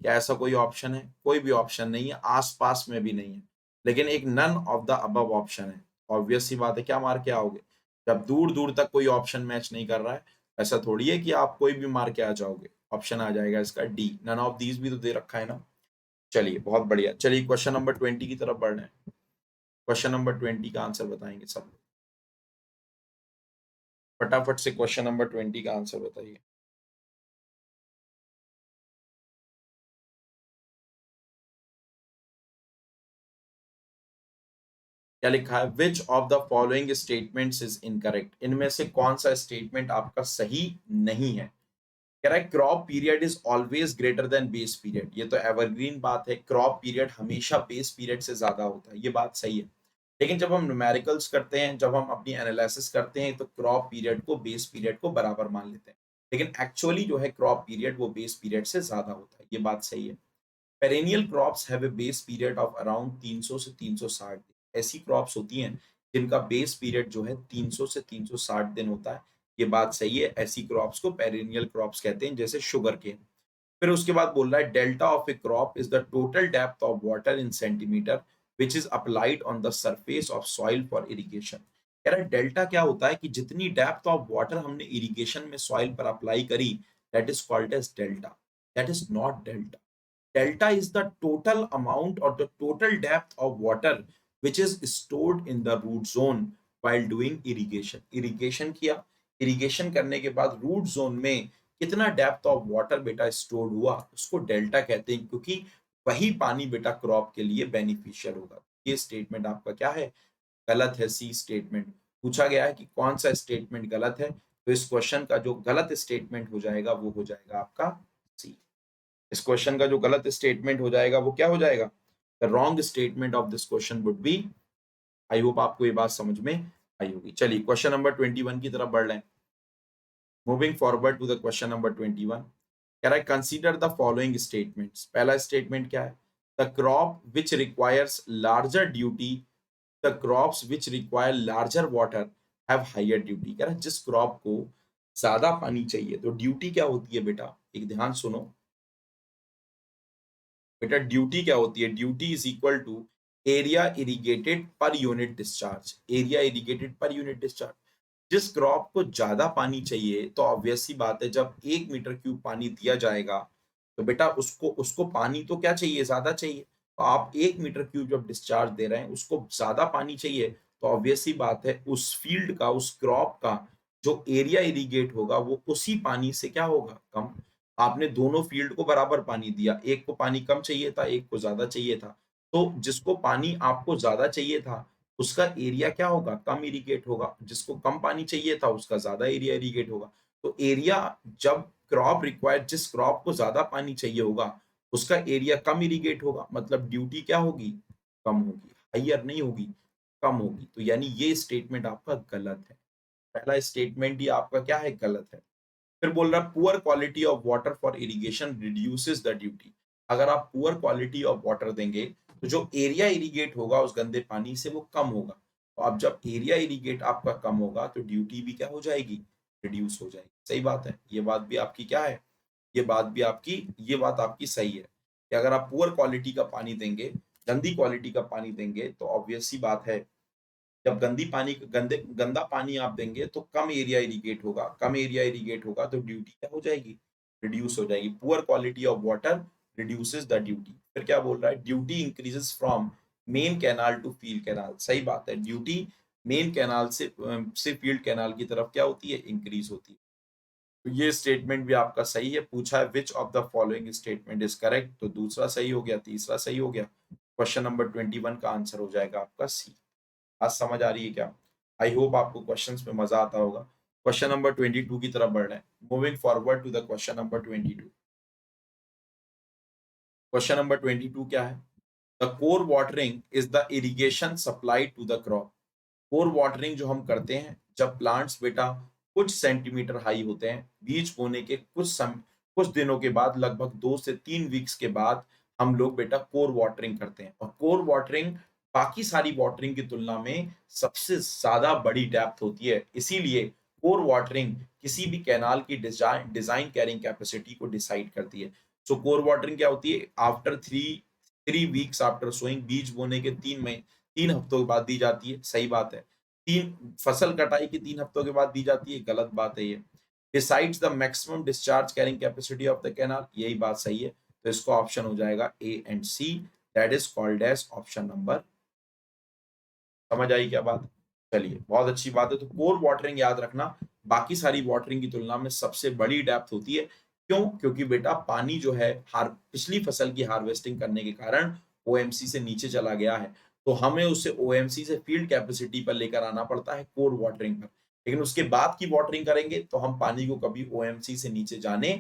क्या ऐसा कोई ऑप्शन है? कोई भी ऑप्शन नहीं है, आसपास में भी नहीं है। लेकिन एक none of the above option है। ऑब्वियस सी बात है, क्या मार के आओगे? जब दूर दूर तक कोई ऑप्शन मैच नहीं कर रहा है, ऐसा थोड़ी है कि आप कोई भी मार के आ जाओगे। ऑप्शन आ जाएगा इसका डी, नन ऑफ दीज भी तो दे रखा है ना। चलिए बहुत बढ़िया। चलिए क्वेश्चन नंबर 20 की तरफ बढ़ रहे हैं। क्वेश्चन नंबर 20 का आंसर बताएंगे सब लोग। फटाफट से क्वेश्चन नंबर 20 का आंसर बताइए। क्या लिखा है? Which of the following statements is incorrect. इनमें से कौन सा स्टेटमेंट आपका सही नहीं है? कह रहा है crop period is always greater than base period. ये तो एवरग्रीन बात है, क्रॉप पीरियड हमेशा बेस पीरियड से ज्यादा होता है, ये बात सही है। लेकिन जब हम न्यूमेरिकल्स करते हैं, जब हम अपनी एनालिसिस करते हैं, तो क्रॉप पीरियड को बेस पीरियड को बराबर मान लेते हैं। लेकिन एक्चुअली जो है क्रॉप पीरियड वो बेस पीरियड से ज्यादा होता है, ये बात सही है। Perennial crops have a base period of around 300 से 360 दिन। ऐसी क्रॉप्स होती हैं जिनका बेस पीरियड जो है 300 से 360 दिन होता है। ये बात सही है, ऐसी क्रॉप्स को पेरिनियल क्रॉप्स कहते हैं, जैसे शुगर केन। फिर उसके बाद बोल रहा है delta of a crop is the total depth of water in centimetre which is applied on the surface of soil for irrigation. कह रहा है डेल्टा क्या होता है कि जितनी डेप्थ ऑफ वाटर हमने इरिगेशन में सॉइल पर अप्लाई करी, that is called as delta. That is not delta. Delta is the total amount or the total depth of water which is stored in the root zone while doing irrigation. Irrigation किया, irrigation करने के बाद root zone में कितना depth of water बेटा stored हुआ, उसको delta कहते हैं, क्योंकि वही पानी बेटा क्रॉप के लिए बेनिफिशियल होगा। ये स्टेटमेंट आपका क्या है? गलत है। सी स्टेटमेंट पूछा गया है कि कौन सा स्टेटमेंट गलत है, तो इस क्वेश्चन का जो गलत स्टेटमेंट हो जाएगा वो हो जाएगा आपका सी। इस क्वेश्चन का जो गलत स्टेटमेंट हो जाएगा वो क्या हो जाएगा? The wrong statement of this question would B. I hope आपको ये बात समझ में आई होगी। चलिए क्वेश्चन नंबर 21 की तरफ बढ़ रहे हैं। Moving forward to the question number 21, कह रहा है कंसीडर द फॉलोइंग स्टेटमेंट्स। पहला स्टेटमेंट क्या है? The crop which requires larger duty, the crops which require larger water have higher duty. कह रहा है जिस क्रॉप को ज्यादा पानी चाहिए तो ड्यूटी क्या होती है बेटा? एक ध्यान सुनो बेटा, ड्यूटी क्या होती है? Duty is equal to area irrigated per unit discharge. Area irrigated per unit discharge. जिस क्रॉप को ज्यादा पानी चाहिए तो ऑब्वियस सी बात है, जब 1 मीटर क्यूब पानी दिया जाएगा तो बेटा उसको उसको पानी तो क्या चाहिए? ज्यादा चाहिए। तो आप 1 मीटर क्यूब जब डिस्चार्ज दे रहे हैं, उसको ज्यादा पानी चाहिए, तो ऑब्वियस सी बात है उस फील्ड का, उस क्रॉप का जो एरिया इरिगेट होगा वो उसी पानी से क्या होगा? कम। आपने दोनों फील्ड को बराबर पानी दिया, एक को पानी कम चाहिए था, एक को ज्यादा चाहिए था, तो जिसको पानी आपको ज्यादा चाहिए था उसका एरिया क्या होगा? कम इरिगेट होगा। जिसको कम पानी चाहिए था उसका ज्यादा एरिया इरिगेट होगा। तो एरिया, जब क्रॉप रिक्वायर, जिस क्रॉप को ज्यादा पानी चाहिए होगा उसका एरिया कम इरिगेट होगा, मतलब ड्यूटी क्या होगी? कम होगी, हाइयर नहीं होगी, कम होगी। तो यानी ये स्टेटमेंट आपका गलत है। पहला स्टेटमेंट ही आपका क्या है? गलत है। फिर बोल रहा है poor quality of water for irrigation reduces the duty. अगर आप पुअर क्वालिटी ऑफ वाटर देंगे तो जो एरिया इरिगेट होगा उस गंदे पानी से वो कम होगा। तो अब जब एरिया इरिगेट आपका कम होगा तो ड्यूटी भी क्या हो जाएगी? रिड्यूस हो जाएगी। सही बात है, ये बात भी आपकी क्या है? ये बात आपकी सही है कि अगर आप पुअर क्वालिटी का पानी देंगे, गंदी क्वालिटी का पानी देंगे, तो ऑब्वियस सी बात है जब गंदा पानी आप देंगे तो कम एरिया इरिगेट होगा, कम एरिया इरिगेट होगा तो ड्यूटी क्या हो जाएगी? रिड्यूस हो जाएगी। Poor quality of water reduces the duty. फिर क्या बोल रहा है? Duty increases from main canal to field canal. सही बात है, ड्यूटी मेन कैनाल से फील्ड कैनाल की तरफ क्या होती है? इंक्रीज होती है। तो ये स्टेटमेंट भी आपका सही है। पूछा है which of the following statement is correct, तो दूसरा सही हो गया, तीसरा सही हो गया। क्वेश्चन नंबर 21 का आंसर हो जाएगा आपका सी। आज समझ आ रही है क्या? आई होप आपको क्वेश्चंस में मजा आता होगा। क्वेश्चन नंबर 22 की तरफ बढ़ रहे हैं। Moving forward to the question number 22। Question number 22 क्या है? The core watering is the irrigation supply to the crop. Core watering जो हम करते हैं जब प्लांट्स बेटा कुछ सेंटीमीटर हाई होते हैं, बीज बोने के कुछ दिनों के बाद, लगभग 2 से 3 वीक्स के बाद हम लोग बेटा कोर वाटरिंग करते हैं। और कोर वाटरिंग बाकी सारी वाटरिंग की तुलना में सबसे ज्यादा बड़ी डेप्थ होती है, इसीलिए कोर वाटरिंग किसी भी कैनाल की डिजाइन कैरिंग कैपेसिटी को डिसाइड करती है। सो कोर वाटरिंग क्या होती है? आफ्टर 3 वीक्स आफ्टर सोइंग, बीज बोने के 3 हफ्तों के बाद दी जाती है। सही बात है। फसल कटाई के 3 हफ्तों के बाद दी जाती है। गलत बात है ये। Decides the maximum discharge carrying capacity of the canal, यही बात सही है। तो इसका ऑप्शन हो जाएगा A and C, that is called as option number. समझ आई क्या बात? चलिए, बहुत अच्छी बात है। तो कोर वाटरिंग याद रखना बाकी सारी वाटरिंग की तुलना में सबसे बड़ी डेप्थ होती है। क्यों? क्योंकि बेटा पानी जो है पिछली फसल की हार्वेस्टिंग करने के कारण ओएमसी से नीचे चला गया है, तो हमें उसे ओएमसी से फील्ड कैपेसिटी पर लेकर आना पड़ता है कोर वाटरिंग पर। लेकिन उसके बाद की वाटरिंग करेंगे तो हम पानी को कभी ओएमसी से नीचे जाने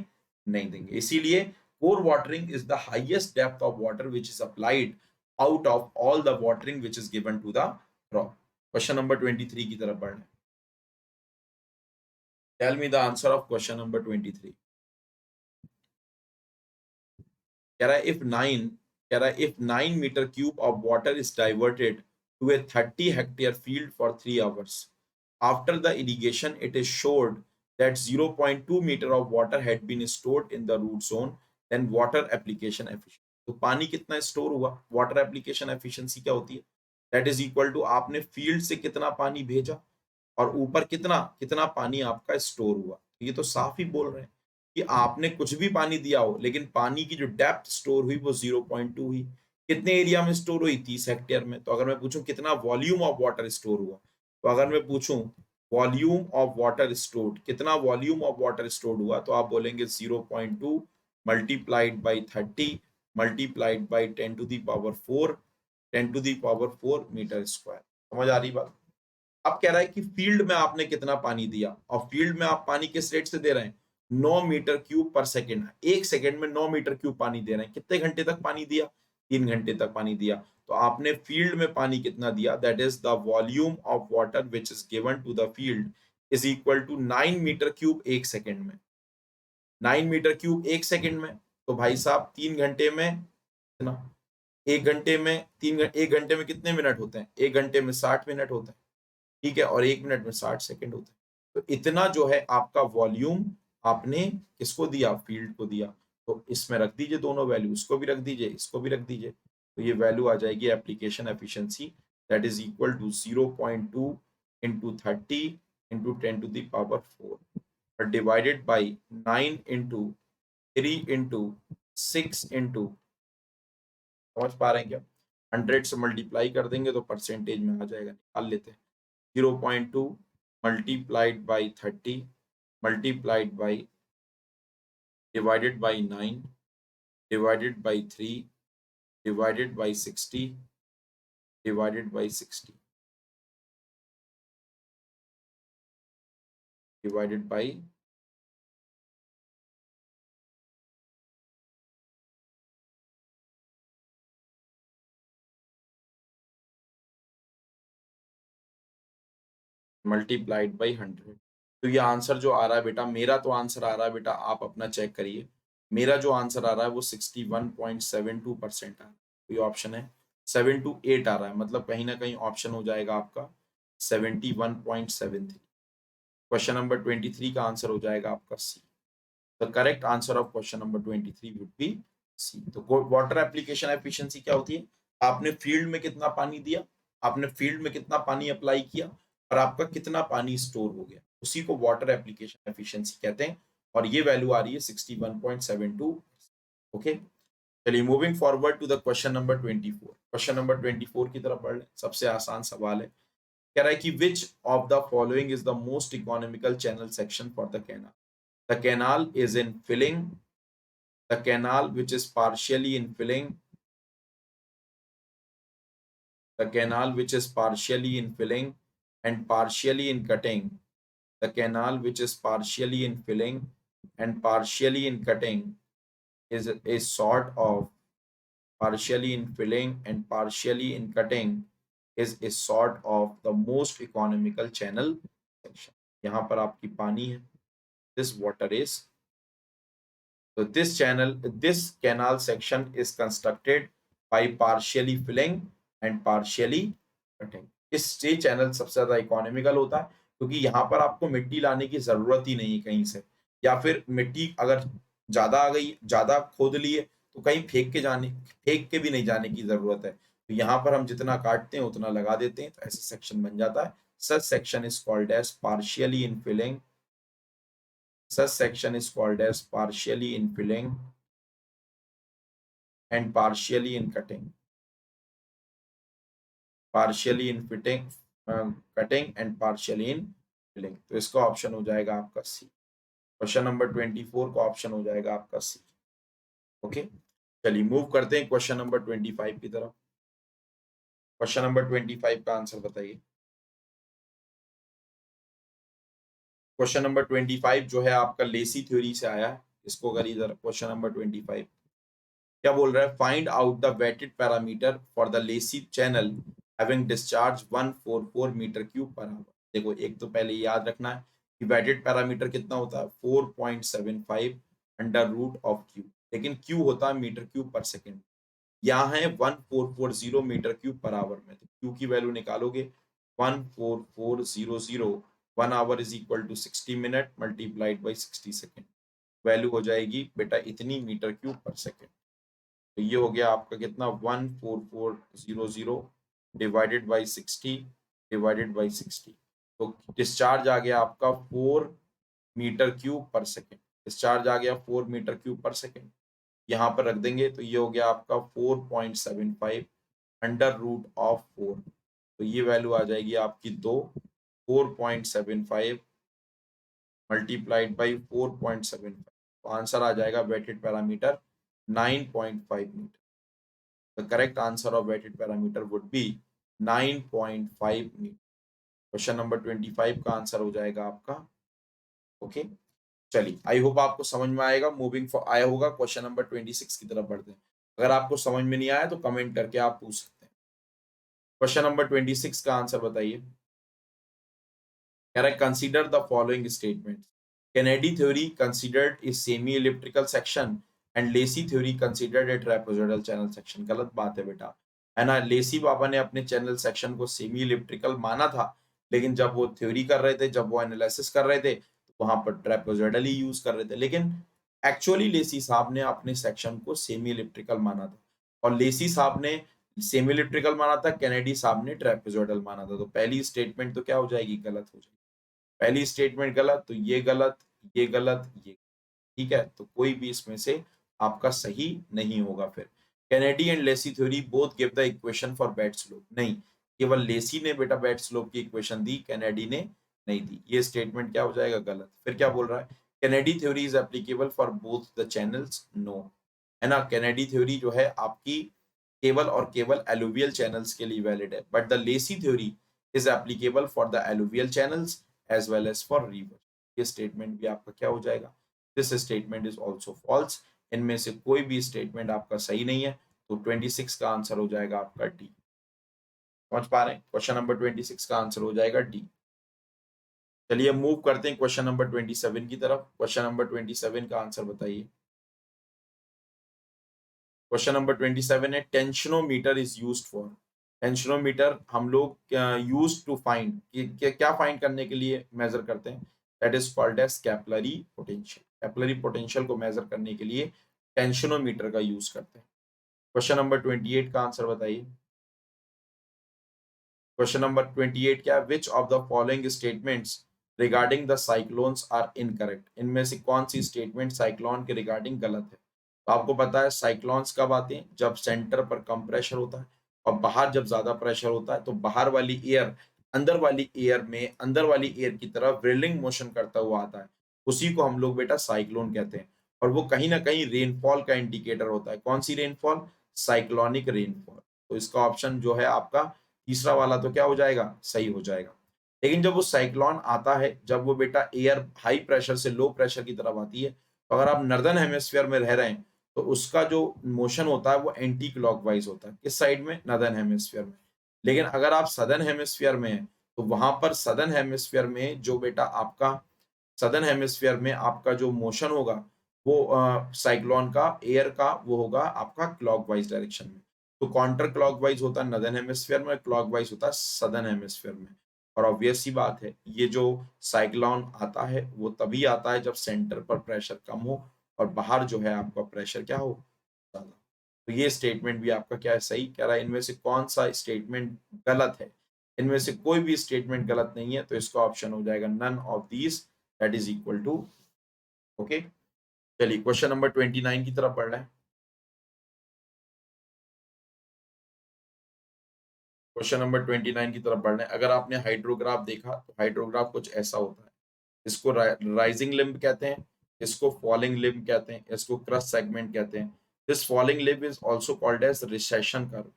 नहीं देंगे। इसीलिए core watering is the highest depth of water which is applied out of all the watering which is given to the crop. Question number 23 की तरफ बढ़ रहे हैं। Tell me the answer of question number 23। कह रहा है if 9 metre cube of water is diverted to a 30 hectare field for 3 hours, After the irrigation, it is showed that 0.2 meter of water had been stored in the root zone. Then water application efficiency. तो पानी कितना store हुआ, water application efficiency क्या होती है, that is equal to आपने field से कितना पानी भेजा और ऊपर कितना कितना पानी आपका स्टोर हुआ। ये तो साफ ही बोल रहे हैं कि आपने कुछ भी पानी दिया हो, लेकिन पानी की जो डेप्थ स्टोर हुई वो 0.2 हुई। कितने एरिया में स्टोर हुई, 30 हेक्टेयर में। तो अगर मैं पूछूं कितना वॉल्यूम ऑफ वाटर स्टोर हुआ, तो अगर मैं पूछूं वॉल्यूम ऑफ वाटर स्टोर्ड, कितना वॉल्यूम ऑफ वाटर स्टोर्ड हुआ, तो आप बोलेंगे 0.2 multiplied by 30 multiplied by 10⁴ 10⁴ metre square. समझ आ रही बात। अब कह रहा है कि फील्ड में आपने कितना पानी दिया, और फील्ड में आप पानी किस रेट से दे रहे हैं, 9 मीटर क्यूब पर सेकेंड। एक सेकेंड में 9 मीटर क्यूब पानी दे रहे हैं। कितने घंटे तक पानी दिया, 3 घंटे तक पानी दिया। तो आपने फील्ड में पानी कितना दिया, that is the volume of water which is given to the field is equal to 9 metre cube एक सेकेंड में। 9 मीटर क्यूब एक सेकेंड में, तो भाई साहब 3 घंटे में कितना, एक घंटे में एक घंटे में कितने मिनट होते हैं, एक घंटे में 60 मिनट होते हैं, ठीक है, और 1 मिनट में 60 सेकंड होते हैं। तो इतना जो है आपका वॉल्यूम आपने किसको दिया, फील्ड को दिया। तो इसमें रख दीजिए दोनों वैल्यू, इसको भी रख दीजिए, इसको भी रख दीजिए। तो ये वैल्यू आ जाएगी application efficiency, that is equal to 0.2 into 30 into 10⁴ और divided by 9 into 3 into 6 into, समझ पा रहे हैं क्या, 100 से मल्टीप्लाई कर देंगे तो परसेंटेज में आ जाएगा, निकाल लेते हैं। 0.2 multiplied by 30 multiplied by divided by 9 divided by 3 divided by 60 divided by 60 divided by multiplied by 100। तो ये आंसर जो आ रहा है बेटा, मेरा तो आंसर आ रहा है बेटा, आप अपना चेक करिए। मेरा जो आंसर आ रहा है वो 61.72% आ रहा है। तो ये ऑप्शन है 7 to 8 आ रहा है, मतलब कहीं ना कहीं ऑप्शन हो जाएगा आपका 71.73। क्वेश्चन नंबर 23 का आंसर हो जाएगा आपका C. The correct answer of question number 23 would be C. तो वाटर एप्लीकेशन एफिशिएंसी क्या होती है, आपने फील्ड में कितना पानी दिया, आपने फील्ड में कितना पानी अप्लाई किया और आपका कितना पानी स्टोर हो गया, उसी को वाटर एप्लीकेशन एफिशिएंसी कहते हैं। और ये वैल्यू आ रही है 61.72। ओके, चलिए moving forward to the question number 24। Question number 24 की तरफ बढ़ लें। सबसे आसान सवाल है, कह रहा है कि which of the following is the most economical channel section for the canal. The canal is in filling, the canal which is partially in filling, the canal which is partially in filling and partially in cutting, the canal which is partially in filling and partially in cutting is a sort of partially in filling and partially in cutting is a sort of the most economical channel section। यहाँ पर आपकी पानी है, this water is, so this canal section is constructed by partially filling and partially cutting। इससे channel सबसे ज्यादा economical होता है, क्योंकि यहाँ पर आपको मिट्टी लाने की जरूरत ही नहीं है कहीं से, या फिर मिट्टी अगर ज्यादा आ गई, ज्यादा खोद लिए, तो कहीं फेंक के भी नहीं जाने की जरूरत है। तो यहाँ पर हम जितना काटते हैं उतना लगा देते हैं, तो ऐसे सेक्शन बन जाता है। Such section is called as partially in filling, such section is called as partially in filling and partially in cutting, partially in fitting, cutting and partially in filling। तो इसका ऑप्शन हो जाएगा आपका सी। क्वेश्चन नंबर 24 का option हो जाएगा आपका सी। Okay, चलिए मूव करते हैं क्वेश्चन नंबर 25 की तरफ। क्वेश्चन नंबर 25 का आंसर बताइए। क्वेश्चन नंबर 25 जो है आपका लेसी थ्योरी से आया है। इसको करिए जरा। क्वेश्चन नंबर 25 क्या बोल रहा है, find out the weighted parameter for the Lacey channel having discharge 144 metre cube per hour. देखो, एक तो पहले याद रखना है कि वेटेड पैरामीटर कितना होता है, 4.75 अंडर रूट ऑफ क्यू, लेकिन क्यू होता है मीटर क्यूब पर सेकेंड। यहाँ है 1440 मीटर क्यूब पर आवर में, तो क्यू की वैल्यू निकालोगे 14400 1 hour is equal to 60 minute multiplied by 60 second, value हो जाएगी बेटा इतनी मीटर क्यूब पर सेकेंड। तो ये हो गया आपका कितना 14400 डिवाइडेड बाई 60 डिवाइडेड बाई 60। तो डिस्चार्ज आ गया आपका 4 मीटर क्यूब पर सेकेंड। डिस्चार्ज आ गया 4 मीटर क्यूब पर सेकेंड। यहाँ पर रख देंगे तो ये हो गया आपका 4.75 अंडर रूट ऑफ 4। तो ये वैल्यू आ जाएगी आपकी 2, 4.75 मल्टीप्लाइड बाई 4.75। तो आंसर आ जाएगा weighted parameter 9.5 metre. The correct answer of weighted parameter would be 9.5 metre. Question number 25 का आंसर हो जाएगा आपका ओके। चलिए आई होप आपको समझ में आएगा, मूविंग फॉर आया होगा। क्वेश्चन नंबर 26 की तरफ बढ़ते हैं। अगर आपको समझ में नहीं आया तो कमेंट करके आप पूछ सकते हैं। क्वेश्चन नंबर 26 का आंसर बताइए। कह रहा है consider the following statements. Kennedy theory considered a semi-elliptical section and Lacy theory considered a trapezoidal channel section। गलत बात है बेटा, है ना। लेसी बाबा ने अपने चैनल सेक्शन को सेमी इलिप्टिकल माना था, लेकिन जब वो थ्योरी कर रहे थे, जब वो एनालिसिस कर रहे थे, तो वहां पर ट्रेपेजोइडल ही यूज कर रहे थे। लेकिन एक्चुअली लेसी साहब ने अपने सेक्शन को सेमी इलिप्टिकल माना था, और लेसी साहब ने सेमी इलिप्टिकल माना था, कैनेडी साहब ने ट्रेपेजोइडल माना था। तो पहली स्टेटमेंट तो क्या हो जाएगी, गलत हो जाएगी। पहली स्टेटमेंट गलत, तो ये गलत, ये गलत, ये ठीक है। तो कोई भी इसमें से आपका सही नहीं होगा। फिर Kennedy and Lacey theory both give the equation for bed slope. नहीं, केवल लेसी ने बेटा बेड स्लोप की इक्वेशन दी, कैनेडी ने नहीं दी। ये स्टेटमेंट क्या हो जाएगा, गलत। फिर क्या बोल रहा है, Kennedy theory is applicable for both the channels. No, है ना। कैनेडी थ्योरी जो है आपकी केवल और केवल एलुवियल चैनल्स के लिए वैलिड है, but the Lacey theory is applicable for the alluvial channels as well as for river. ये स्टेटमेंट भी आपका क्या हो जाएगा, this statement is also false. इनमें से कोई भी स्टेटमेंट आपका सही नहीं है। तो 26 का आंसर हो जाएगा आपका डी। समझ पा रहे हैं, क्वेश्चन नंबर 26 का आंसर हो जाएगा डी। चलिए मूव करते हैं क्वेश्चन नंबर 27 की तरफ। क्वेश्चन नंबर 27 का आंसर बताइए। क्वेश्चन नंबर 27 है tensiometer is used for. Tensiometer हम लोग यूज टू फाइंड, क्या फाइंड करने के लिए मेजर करते हैं, that is called as capillary potential. Capillary potential को मेजर करने के लिए टेंशनोमीटर का यूज करते हैं। क्वेश्चन नंबर 28 का आंसर बताइए। क्वेश्चन नंबर 28 क्या है, which of the following statements regarding the cyclones are incorrect. इनमें से कौन सी स्टेटमेंट साइक्लोन के रिगार्डिंग गलत है। तो आपको पता है साइक्लोन्स कब आते हैं, जब सेंटर पर कम प्रेशर होता है और बाहर जब ज्यादा प्रेशर होता है, तो बाहर वाली एयर अंदर वाली एयर में, अंदर वाली एयर की तरफ व्रिलिंग मोशन करता हुआ आता है। उसी को हम लोग बेटा साइक्लोन कहते हैं, और वो कहीं ना कहीं रेनफॉल का इंडिकेटर होता है। कौन सी रेनफॉल, साइक्लोनिक रेनफॉल। तो इसका ऑप्शन जो है आपका तीसरा वाला तो क्या हो जाएगा, सही हो जाएगा। लेकिन जब वो साइक्लोन आता है, जब वो बेटा एयर हाई प्रेशर से लो प्रेशर की तरफ आती है, तो अगर आप नॉर्दर्न हेमिस्फीयर में रह रहे हैं, तो उसका जो मोशन होता है वो एंटी क्लॉकवाइज होता है। किस साइड में, नॉर्दर्न हेमिस्फीयर में। लेकिन अगर आप सदर्न हेमिस्फीयर में हैं, तो वहां पर सदर्न हेमिस्फीयर में जो बेटा आपका सदर्न हेमिस्फीयर में आपका जो मोशन होगा, वो साइक्लोन का एयर का वो होगा आपका क्लॉकवाइज डायरेक्शन में। तो काउंटर क्लॉकवाइज होता है नॉर्दर्न हेमिस्फीयर में, क्लॉकवाइज होता है सदर्न हेमिस्फीयर में। और ऑब्वियस सी बात है, ये जो साइक्लोन आता है वो तभी आता है जब सेंटर पर प्रेशर कम हो और बाहर जो है आपका प्रेशर क्या हो, ज्यादा। तो ये स्टेटमेंट भी आपका क्या है, सही कह रहा है। इनमें से कौन सा स्टेटमेंट गलत है, इनमें से कोई भी स्टेटमेंट गलत नहीं है। तो इसका ऑप्शन हो जाएगा none of these, that is equal to okay. चलिए क्वेश्चन नंबर 29 की तरफ बढ़ रहे हैं। क्वेश्चन नंबर 29 की तरफ बढ़ रहे हैं। अगर आपने हाइड्रोग्राफ देखा, तो हाइड्रोग्राफ कुछ ऐसा होता है। इसको राइजिंग लिम्ब कहते हैं, इसको फॉलिंग लिम्ब कहते हैं, इसको क्रस्ट सेगमेंट कहते हैं। This falling limb is also called as recession curve.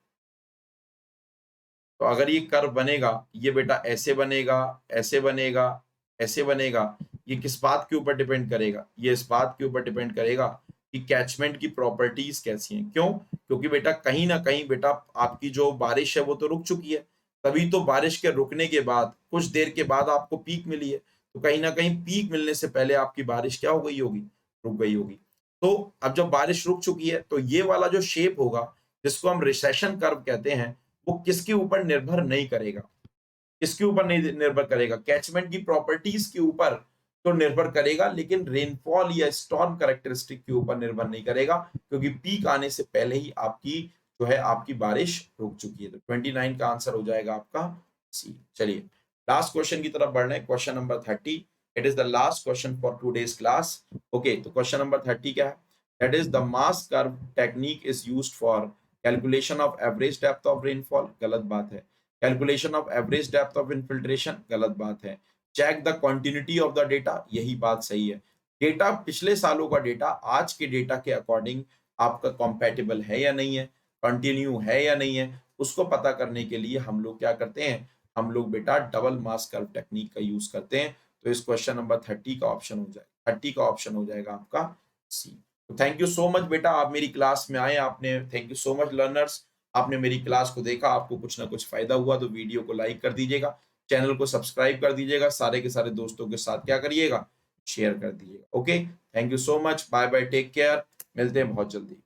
तो अगर ये कर्व बनेगा, ये बेटा ऐसे बनेगा, ऐसे बनेगा, ऐसे बनेगा, ये किस बात के ऊपर डिपेंड करेगा, ये इस बात के ऊपर डिपेंड करेगा कि कैचमेंट की प्रॉपर्टीज कैसी हैं। क्यों, क्योंकि बेटा कहीं ना कहीं बेटा आपकी जो बारिश है वो तो रुक चुकी है, तभी तो बारिश के रुकने के बाद कुछ देर के बाद आपको पीक मिली है। तो कहीं ना कहीं पीक मिलने से पहले आपकी बारिश क्या हो गई होगी, रुक गई होगी। तो अब जब बारिश रुक चुकी है, तो ये वाला जो शेप होगा, जिसको हम रिसेशन कर्व कहते हैं, वो किसके ऊपर निर्भर नहीं करेगा, किसके ऊपर नहीं निर्भर करेगा, कैचमेंट की प्रॉपर्टीज के ऊपर तो निर्भर करेगा, लेकिन रेनफॉल या स्टॉर्म कैरेक्टरिस्टिक के ऊपर निर्भर नहीं करेगा, क्योंकि पीक आने से पहले ही आपकी जो है आपकी बारिश रुक चुकी है। तो 29 का आंसर हो जाएगा आपका सी। चलिए लास्ट क्वेश्चन की तरफ बढ़ रहे हैं, question number 30। It is the last question for today's class. Okay, तो क्वेश्चन नंबर 30 क्या है? That is the mass curve technique is used for calculation of average depth of rainfall. गलत बात है। Calculation of average depth of infiltration. गलत बात है। Check the continuity of the data. यही बात सही है। डेटा पिछले सालों का डेटा आज के डेटा के अकॉर्डिंग आपका कंपैटिबल है या नहीं है, कंटिन्यू है या नहीं है, उसको पता करने के लिए हम लोग क्या करते हैं, हम लोग बेटा डबल मास कर्व टेक्निक का यूज करते हैं। तो इस क्वेश्चन नंबर 30 का ऑप्शन हो जाएगा, 30 का ऑप्शन हो जाएगा आपका सी। तो थैंक यू सो मच बेटा, आप मेरी क्लास में आए, आपने, thank you so much learners, आपने मेरी क्लास को देखा, आपको कुछ ना कुछ फायदा हुआ तो वीडियो को लाइक कर दीजिएगा, चैनल को सब्सक्राइब कर दीजिएगा, सारे के सारे दोस्तों के साथ क्या करिएगा, शेयर कर दीजिएगा। Okay, thank you so much, bye bye, take care, मिलते हैं बहुत जल्दी।